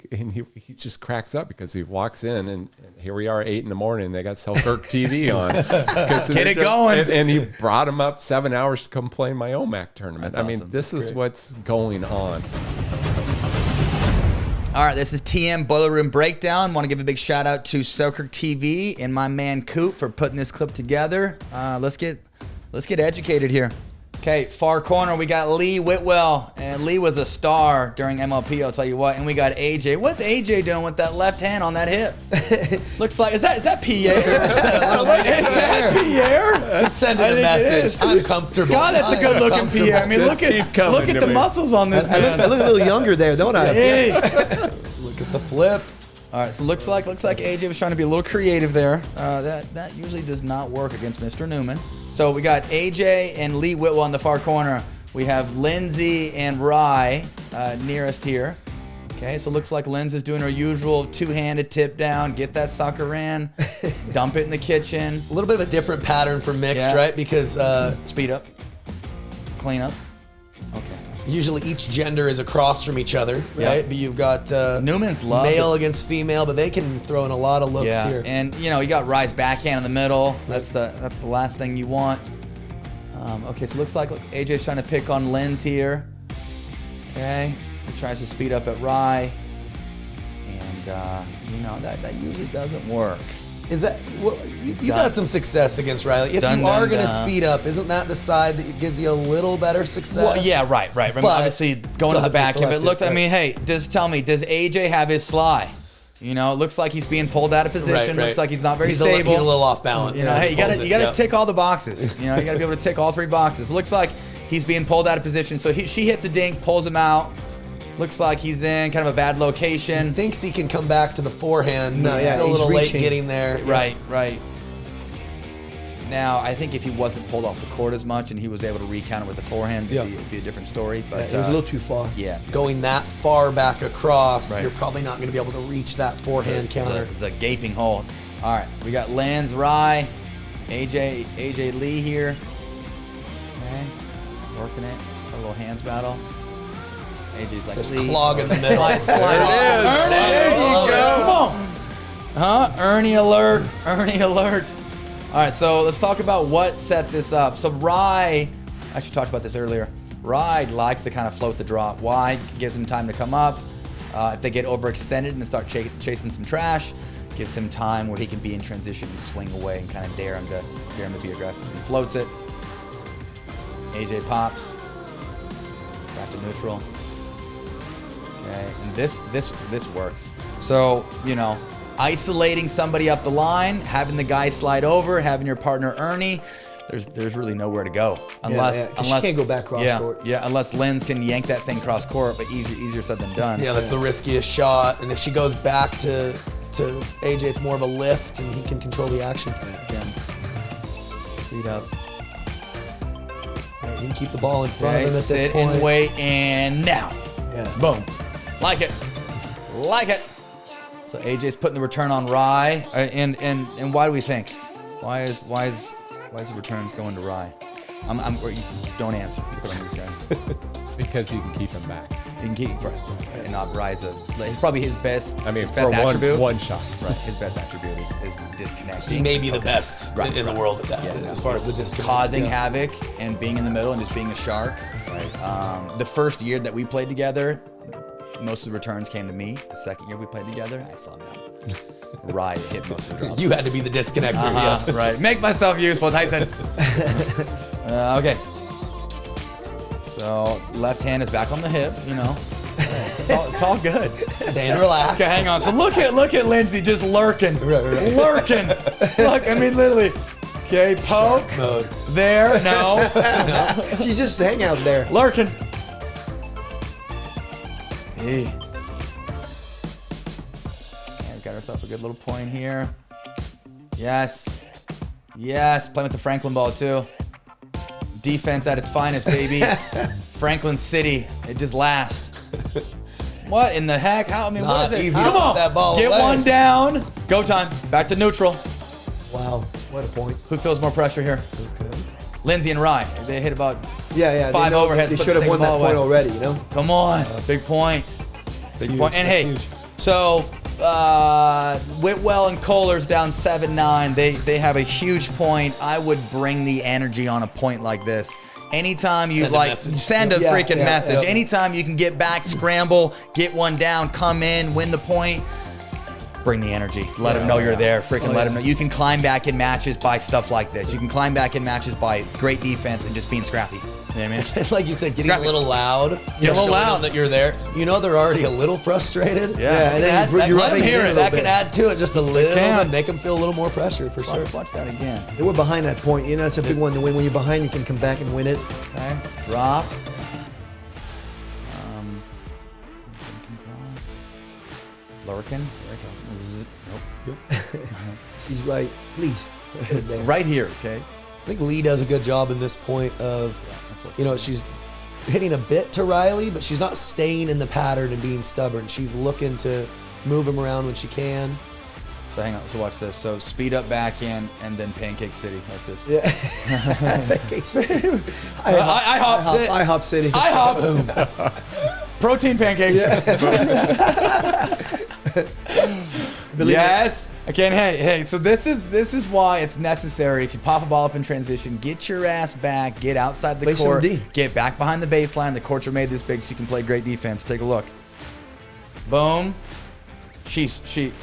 he just cracks up because he walks in and here we are 8 a.m. and they got Selkirk TV on. Get it going. And he brought him up 7 hours to come play my OMAC tournament. That's I mean, awesome. this is what's going on. All right, this is TM Boiler Room Breakdown. Want to give a big shout out to Selkirk TV and my man Coop for putting this clip together. Let's get educated here. Okay, far corner, we got Lee Whitwell, and Lee was a star during MLP, I'll tell you what. And we got AJ. What's AJ doing with that left hand on that hip? Looks like, is that Pierre? Is that Pierre? Sending a message. I'm comfortable. God, that's a good looking Pierre. I mean, Just keep coming look at to the me. muscles on this I man. look a little younger there, don't I? Hey. Look at the flip. All right, so looks like AJ was trying to be a little creative there. That usually does not work against Mr. Newman. So we got AJ and Lee Whitwell in the far corner. We have Lindsay and Rye nearest here. Okay, so looks like Lindsay is doing her usual two-handed tip down, get that sucker in, dump it in the kitchen. A little bit of a different pattern for mixed, Yeah. right? Because Speed up, clean up. Okay. usually each gender is across from each other, Yeah. right? But you've got Newman's love male it. against female, but they can throw in a lot of looks Yeah, here. and you know you got Rye's backhand in the middle. That's the last thing you want. Okay, so looks like AJ's trying to pick on Linz here. Okay, he tries to speed up at Rye, and you know that usually doesn't work. Is that well, you've Done. had some success against Riley? If Done, you are done, going to done. speed up, isn't that the side that gives you a little better success? Well, yeah, right. I mean, But obviously going still to the have to backhand, but select look, it, I right. mean, hey, does AJ have his sly? You know, it looks like he's being pulled out of position. Right. Looks like he's not very He's stable. he's a little off balance. You know, hey, you gotta Yep. tick all the boxes. You know, you gotta be able to tick all 3 boxes. Looks like he's being pulled out of position. So she hits a dink, pulls him out. Looks like he's in kind of a bad location. Thinks he can come back to the forehand. No, but he's yeah, still a he's little late reaching. getting there. Right. Now, I think if he wasn't pulled off the court as much and he was able to recounter with the forehand, it'd be a different story. But It was a little too far. yeah, Going that far back across, Right. you're probably not going to be able to reach that forehand counter. It's a gaping hole. All right, we got Lance Rye, AJ Lee here. Okay, working it. A little hands battle. AJ's like Just Lee. clogging the middle. Slide. There you go. Come on. Huh? Ernie alert. All right, so let's talk about what set this up. So Rye, I actually talked about this earlier. Rye likes to kind of float the drop. Why? Gives him time to come up. If they get overextended and start chasing some trash, gives him time where he can be in transition and swing away and kind of dare him to be aggressive. He floats it. AJ pops. Back to neutral. Okay, and this works. So, you know, isolating somebody up the line, having the guy slide over, having your partner Ernie, there's really nowhere to go unless 'cause she can't go back cross court. Yeah, unless Linz can yank that thing cross court, but easier said than done. Yeah, that's the riskiest shot. And if she goes back to AJ, it's more of a lift, and he can control the action. Again, speed up. He can keep the ball in front Okay, of him at this sit point. and wait, and now, Yeah. boom, like it. So AJ's putting the return on Rye, and why do we think? Why is the returns going to Rye? Don't answer. Put on these guys. Because you can keep him back. You can keep right, and not Rye's probably his best. I mean, his for best attribute. one shot. Right. His best attribute is disconnecting. He may be the best Right, in the world at that, Yeah, as far as the disconnect. causing Yeah. havoc and being in the middle and just being a shark. Right. The first year that we played together, most of the returns came to me. The second year we played together, I saw none. Rye hit most of the drops. You had to be the disconnector. Yeah. Right. Make myself useful, Tyson. Okay. So left hand is back on the hip, you know. It's all good. Staying relaxed. Okay, hang on. So look at Lindsay just lurking. Lurking. Look, I mean literally. Okay, poke. Mode. There, no. She's just hanging out there. Lurking. Hey. Okay, we got ourselves a good little point here. Yes. Yes. Playing with the Franklin ball too. Defense at its finest, baby. Franklin City. It just lasts. What in the heck? How? I mean, Not what is it? easy to Come put on. that ball Get away. one down. Go time. Back to neutral. Wow, what a point. Who feels more pressure here? Okay. Lindsay and Rye. They hit about Yeah, they 5 know overheads. They put should have the won that ball point away. already, you know? Come on. Big point. Big huge. point. And That's hey, huge. so Whitwell and Kohler's down 7-9. They have a huge point. I would bring the energy on a point like this. Anytime you Send a message. send a Yeah, freaking yeah, message. yeah. Anytime you can get back, scramble, get one down, come in, win the point. Bring the energy. Let them know you're there. Freaking let them know. You can climb back in matches by stuff like this. You can climb back in matches by great defense and just being scrappy. You know what I mean? Like you said, getting Scrappy. a little loud. Get a little showing loud. them that you're there. You know they're already a little frustrated. Yeah, and then That- you're that- let them rubbing hear in a it. little That can bit. add to it just a little can. bit, make them feel a little more pressure for sure. Watch that again. They were behind that point. You know, it's a big one to win. When you're behind, you can come back and win it. Okay. Drop. Lurking. Nope. She's like, please. There. Right here, okay? I think Lee does a good job in this point of, you know, she's hitting a bit to Riley, but she's not staying in the pattern and being stubborn. She's looking to move him around when she can. So hang on. So watch this. So speed up back in and then Pancake City. Watch this. Yeah. IHOP City. IHOP. Protein pancakes. Yes. Again, hey. So this is why it's necessary. If you pop a ball up in transition, get your ass back, get outside the Play some court, D. get back behind the baseline. The courts are made this big so you can play great defense. Take a look. Boom. She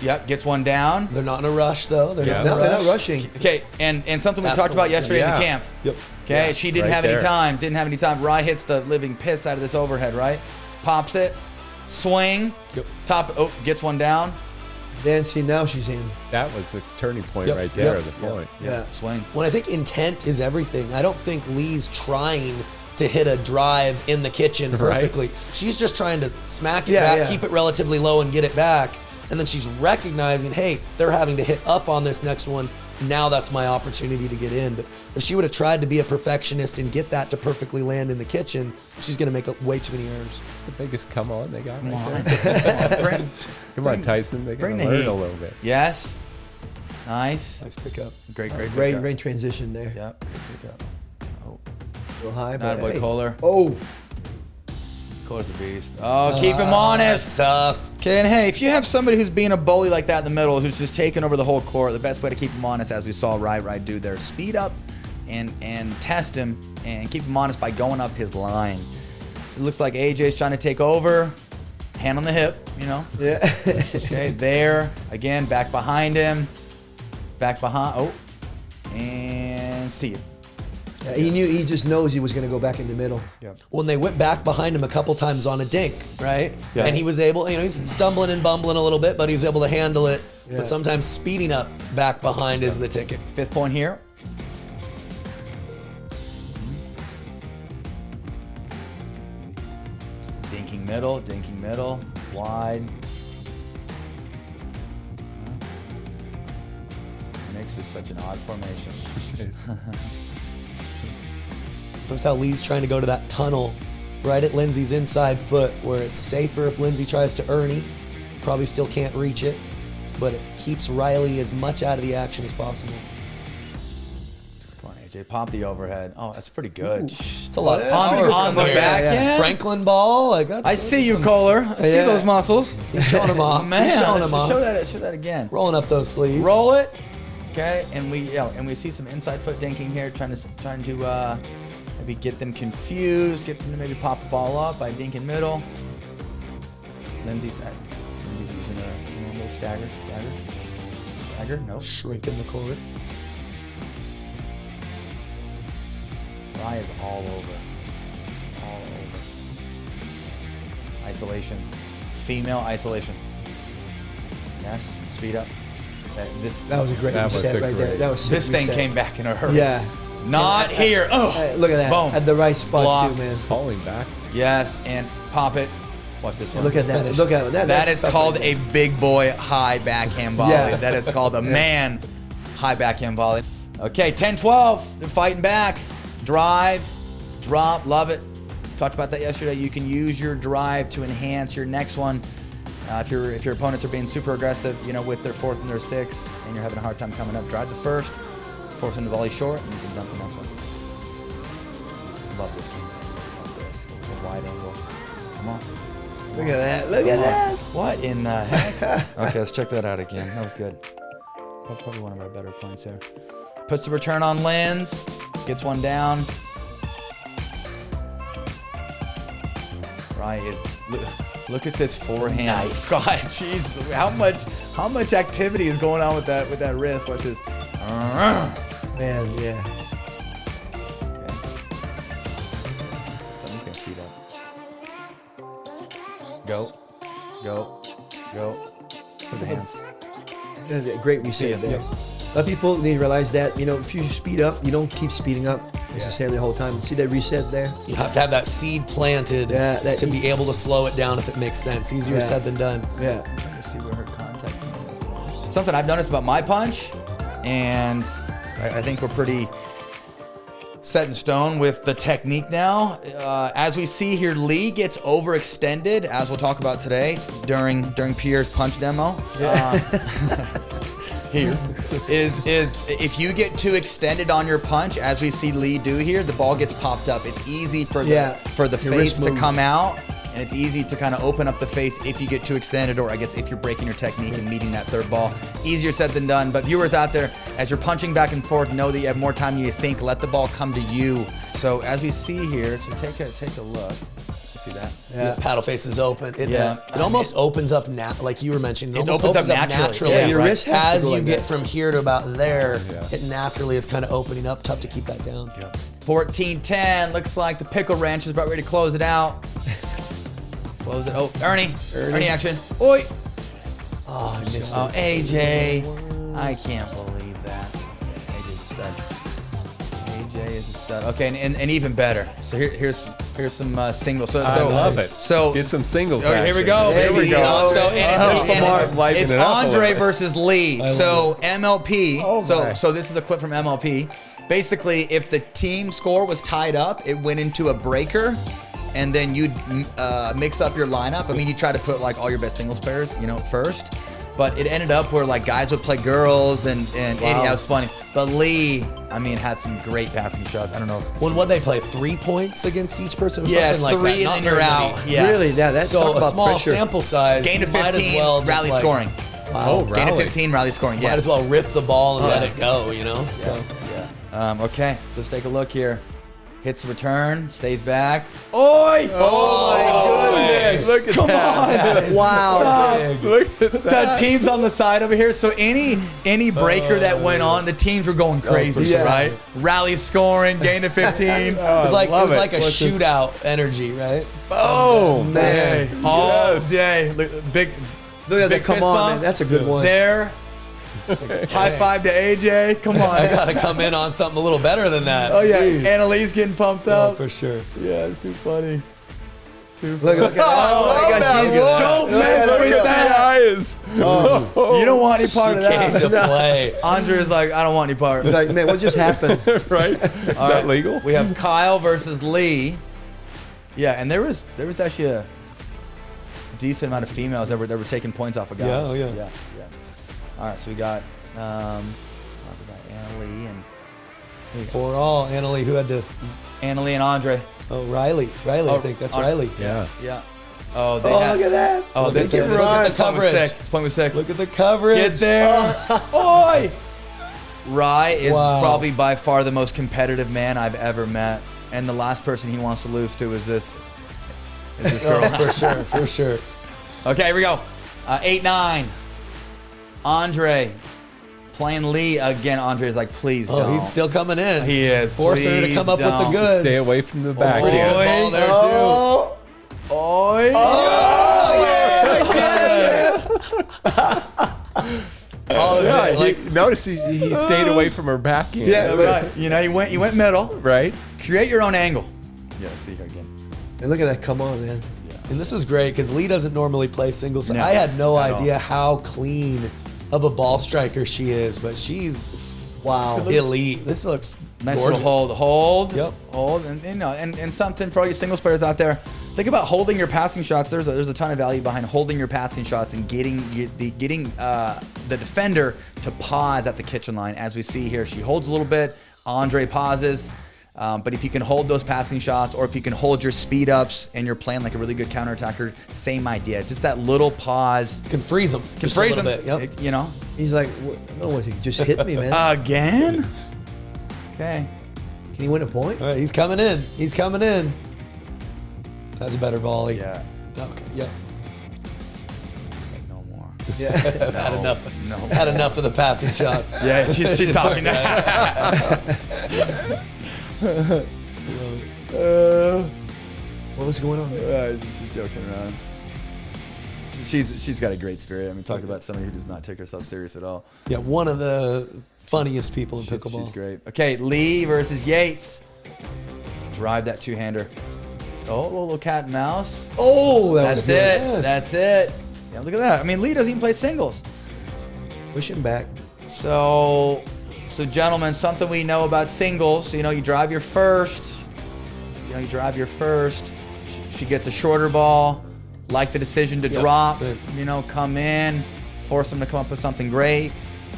gets one down. They're not in a rush though. They're not in No, a they're rush. not rushing. Okay, and something we That's talked the about one. yesterday in the Yeah. camp. Yep. Okay, Yeah, she didn't right have any there. time. Didn't have any time. Rye hits the living piss out of this overhead, right? Pops it, swing, Yep. top. Oh, gets one down. Then see, now she's in. That was the turning point Yep, right there, yep, the point. Yeah. Swing. When I think intent is everything, I don't think Lee's trying to hit a drive in the kitchen perfectly. She's just trying to smack it back, keep it relatively low and get it back. And then she's recognizing, hey, they're having to hit up on this next one. Now that's my opportunity to get in. But if she would have tried to be a perfectionist and get that to perfectly land in the kitchen, she's going to make way too many errors. The biggest come on they got Come right on. there. Bring- Come on, Tyson. They got bring to the learn heat. a little bit. Yes. Nice. Nice pickup. Great Great pickup. transition there. Yep. Pickup. Oh, A little high, not but boy hey. Kohler. Oh, Kohler's a beast. Oh, keep him honest. Tough. Okay, and hey, if you have somebody who's being a bully like that in the middle, who's just taking over the whole court, the best way to keep him honest, as we saw Rye do there, speed up and test him and keep him honest by going up his line. So it looks like AJ's trying to take over, hand on the hip, you know. yeah. Okay, there again, back behind him, back behind. Oh, and see it. Yeah, he just knows he was going to go back in the middle. Yep. When they went back behind him a couple times on a dink, right? Yeah. And he was able, you know, he's stumbling and bumbling a little bit, but he was able to handle it. Yeah. But sometimes speeding up back behind is the ticket. 5th point here. Dinking middle, wide. Makes this such an odd formation. Notice how Lee's trying to go to that tunnel right at Lindsay's inside foot where it's safer if Lindsay tries to Ernie. Probably still can't reach it, but it keeps Riley as much out of the action as possible. Come on, AJ, pop the overhead. Oh, that's pretty good. It's a lot of On power on from the there. back end. Franklin ball, like that's. I see you, some- Kohler. I see Yeah. those muscles. He's showing him off. Man, He's showing let's him off. show that again. Rolling up those sleeves. Roll it. Okay, and we see some inside foot dinking here, trying to maybe get them confused, get them to maybe pop the ball up by dinking middle. Lindsay's using a little stagger. Tiger, nope. Shrinking the court. Rye is all over. All over. Isolation. Female isolation. Yes, speed up. That was a great reset right there. That was sick This thing reset. came back in a hurry. Yeah. Not here. Oh, Hey, look at that. Boom. At the right spot Block. too, man. Falling back. Yes, and pop it. Watch this one. Look at that. Finish. Look at that. That That's is tough called right a there. big boy high backhand volley. Yeah. That is called a man high backhand volley. Okay, 10-12. They're fighting back. Drive, drop, love it. Talked about that yesterday. You can use your drive to enhance your next one. If your opponents are being super aggressive, with their fourth and their sixth, and you're having a hard time coming up, drive the first, force them to volley short, and you can dump the next one. Love this game. Love this. The wide angle. Come on. Look at that. Look at that. What in the heck? Okay, let's check that out again. That was good. Probably one of our better points there. Puts the return on lens, gets one down. Right is look at this forehand. Knife. God, jeez, how much activity is going on with that wrist? Watch this. Man, yeah. Somebody's gonna speed up. Go. Put the hands. That's a great reset there. Yeah. A lot of people need to realize that, if you speed up, you don't keep speeding up necessarily the whole time. See that reset there? You have to have that seed planted to be able to slow it down if it makes sense. Easier said than done. Yeah. I'm trying to see where her contact is. Something I've noticed about my punch, and I think we're pretty set in stone with the technique now. As we see here, Lee gets overextended, as we'll talk about today during Pierre's punch demo. Here is if you get too extended on your punch, as we see Lee do here, the ball gets popped up. It's easy for the Your face wrist to moves. come out, and it's easy to kind of open up the face if you get too extended, or I guess if you're breaking your technique and meeting that third ball. Easier said than done. But viewers out there, as you're punching back and forth, know that you have more time than you think. Let the ball come to you. So as we see here, so take a look. See that? Yeah. Paddle face is open. It almost opens up like you were mentioning. It opens up naturally. Yeah, your wrist has to as go you like get that. from here to about there, it naturally is kind of opening up. Tough to keep that down. Yeah. 14-10. Looks like the Pickle Ranch is about ready to close it out. Close it. Oh, Ernie action. Oi. Oh, I missed Oh, it. AJ. I can't believe that. AJ's a stud. AJ is a stud. Okay, and even better. So here's some singles. So I love it. So Get some singles. Okay, here we go. There we baby. go. So Liven it's it up a Andre little. versus Lee. So MLP. Oh, my. So this is the clip from MLP. Basically, if the team score was tied up, it went into a breaker, and then you'd mix up your lineup. I mean, you try to put like all your best singles players, first. But it ended up where like guys would play girls, and anyhow, it was funny. But Lee, had some great passing shots. I don't know if What they play 3 points against each person? Or yeah, something like three, that. and then Not you're very out. many. Yeah. Really? Yeah, that's So talk a about small pressure. sample size. Gain of you might 15, as well just, rally scoring. Oh, Gain of rally. 15, rally scoring. Yeah. Might as well rip the ball and let it go. So Okay, so let's take a look here. Hits the return, stays back. Oi! Oh, my goodness! Look at that. Wow. Look at The that. team's on the side over here. So any breaker that went on, the teams were going crazy, sure. right? Rally scoring, gain of 15. it was like love it. a What's this? shootout energy, right? Oh, Hey, man. all Yes. day. Look, big Look at that. Big Come fist on, bump. man. That's a good one. there. High five to AJ. Come on. I gotta come in on something a little better than that. Oh, yeah. Jeez. Annalise getting pumped Oh, up. for sure. Yeah, it's too funny. Look at that. Oh, my gosh, she's good. Don't mess Look with at that. the eyes. You don't want any part of She came that. to play. Andre's like, I don't want any part. It's like, man, what just happened? Right? Is All that right, legal? We have Kyle versus Lee. Yeah, and there was actually a decent amount of females that were taking points off of guys. Yeah, oh, yeah. Yeah. All right, so we got Anna Lee and For all, Annalie, who had to. Anna Lee and Andre. Oh, Riley. I think that's Riley. Yeah. Yeah. Oh, they Oh, had, look at that. Oh, Look at this the point was coverage. sick. This point was sick. Look at the coverage. Get there. Oi! Rye is Wow. probably by far the most competitive man I've ever met. And the last person he wants to lose to is this girl. Oh, for sure. Okay, here we go. 8-9. Andre playing Lee again. Andre's like, please don't. Oh, he's still coming in. He is. Force her to Please come up with the don't. goods. Stay away from the backhand. Ball there, too. Oh, Oh, Yeah, like, notice he stayed away from her backhand. Yeah, right. You know, you went middle. Right? Create your own angle. Yeah, see her again. And look at that. Come on, man. and this was great because Lee doesn't normally play singles. No, I had no at idea all. how clean of a ball striker she is, but she's Wow. elite. This looks Nice gorgeous. little hold, Yep. hold, and you know, and something for all you singles players out there. Think about holding your passing shots. There's a ton of value behind holding your passing shots and getting the defender to pause at the kitchen line. As we see here, she holds a little bit. Andre pauses. But if you can hold those passing shots, or if you can hold your speed ups and you're playing like a really good counterattacker, same idea. Just that little pause. Can freeze them. Can freeze them. Bit. Yep. You know. He's like, no, he just hit me, man. Again? Okay. Can he win a point? All right, he's coming in. He's coming in. That's a better volley. Yeah. Okay. Yep. It's like no more. Yeah. Had enough. No. Had enough of the passing shots. Yeah, she's talking. What was going on there? She's joking around. She's got a great spirit. I mean, talk about somebody who does not take herself serious at all. Yeah, one of the funniest people in pickleball. She's great. Okay, Lee versus Yates. Drive that two-hander. Oh, a little cat and mouse. Oh, That's it. That's it. Yeah, look at that. I mean, Lee doesn't even play singles. Push him back. So gentlemen, something we know about singles, you know, you drive your first. She gets a shorter ball, like the decision to drop, same. you know, come in, force them to come up with something great.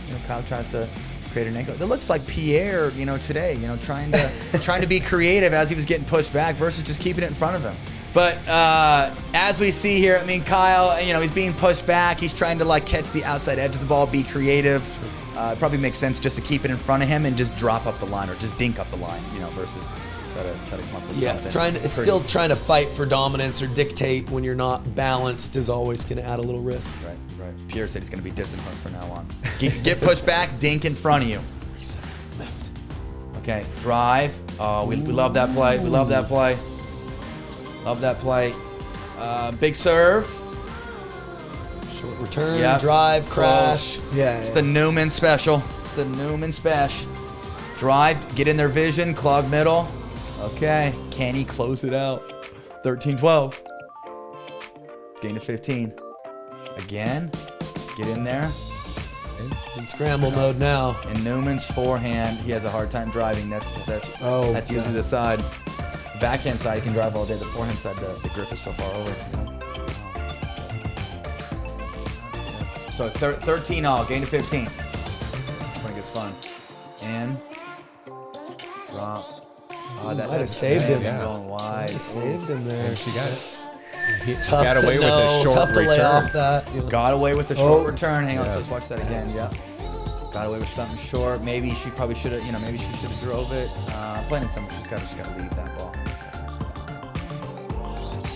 You know, Kyle tries to create an angle. It looks like Pierre, you know, today, you know, trying to be creative as he was getting pushed back versus just keeping it in front of him. But as we see here, I mean, Kyle, you know, he's being pushed back. He's trying to like catch the outside edge of the ball, be creative. It probably makes sense just to keep it in front of him and just drop up the line or just dink up the line, you know, versus try to come up with something. Still trying to fight for dominance or dictate when you're not balanced is always going to add a little risk. Right. Pierre said he's going to be disciplined from now on. Get pushed back, dink in front of you. Reset, lift. Okay, drive. Oh, we love that play. We love that play. Love that play. Big serve. Short return, Yep. drive, crash. Yeah. It's the Newman special. It's the Newman special. Drive, get in their vision, clog middle. Okay, can he close it out? 13-12. Gain of 15. Again, get in there. It's in scramble mode now. And Newman's forehand, he has a hard time driving. That's usually the side. The backhand side, he can drive all day. The forehand side, the grip is so far over. You know? So 13 all, gain to 15. This one gets fun. And drop. Oh, that Might have saved him. Going wide. Saved him there. She got it. He Tough got away to with know, a short tough to return. lay off that. Got away with the short Oh. return. Hang on, Yeah. let's watch that again. Yeah. Got away with something short. Maybe she probably should have, you know, maybe she should have drove it. Playing something, she's got to leave that ball.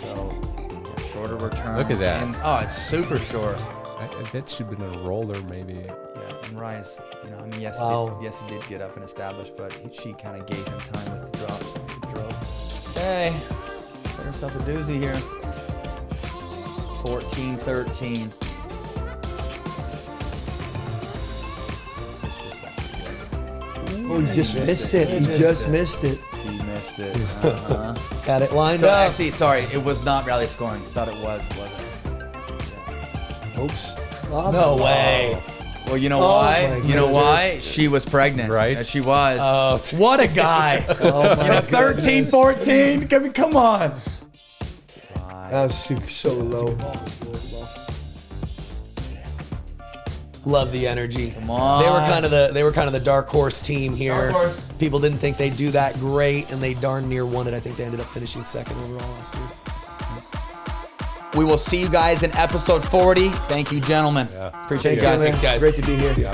So, yeah, shorter return. Look at that. And, oh, it's super short. I bet she'd been a roller maybe. Yeah, and Ryan's, you know, I mean, yes, Wow. he did get up and establish, but she kind of gave him time with the drop. Okay, got herself a doozy here. 14-13. Oh, he just missed it. He just missed it. He missed it. Uh-huh. Got it lined So up. actually, sorry, it was not rally scoring. Thought it was. It wasn't. Oops. No way. Well, you know Oh why? my You know goodness. why? She was pregnant. Right. Yeah, she was. Oh, What a guy. Oh, my 13, 14. Come on. That was so low. Love the energy. Come on. They were kind of the dark horse team here. Dark horse. People didn't think they'd do that great, and they darn near won it. I think they ended up finishing second overall last year. We will see you guys in episode 40. Thank you, gentlemen. Yeah. Appreciate Thank you you, guys. man. Thanks, guys. Great to be here. Yeah.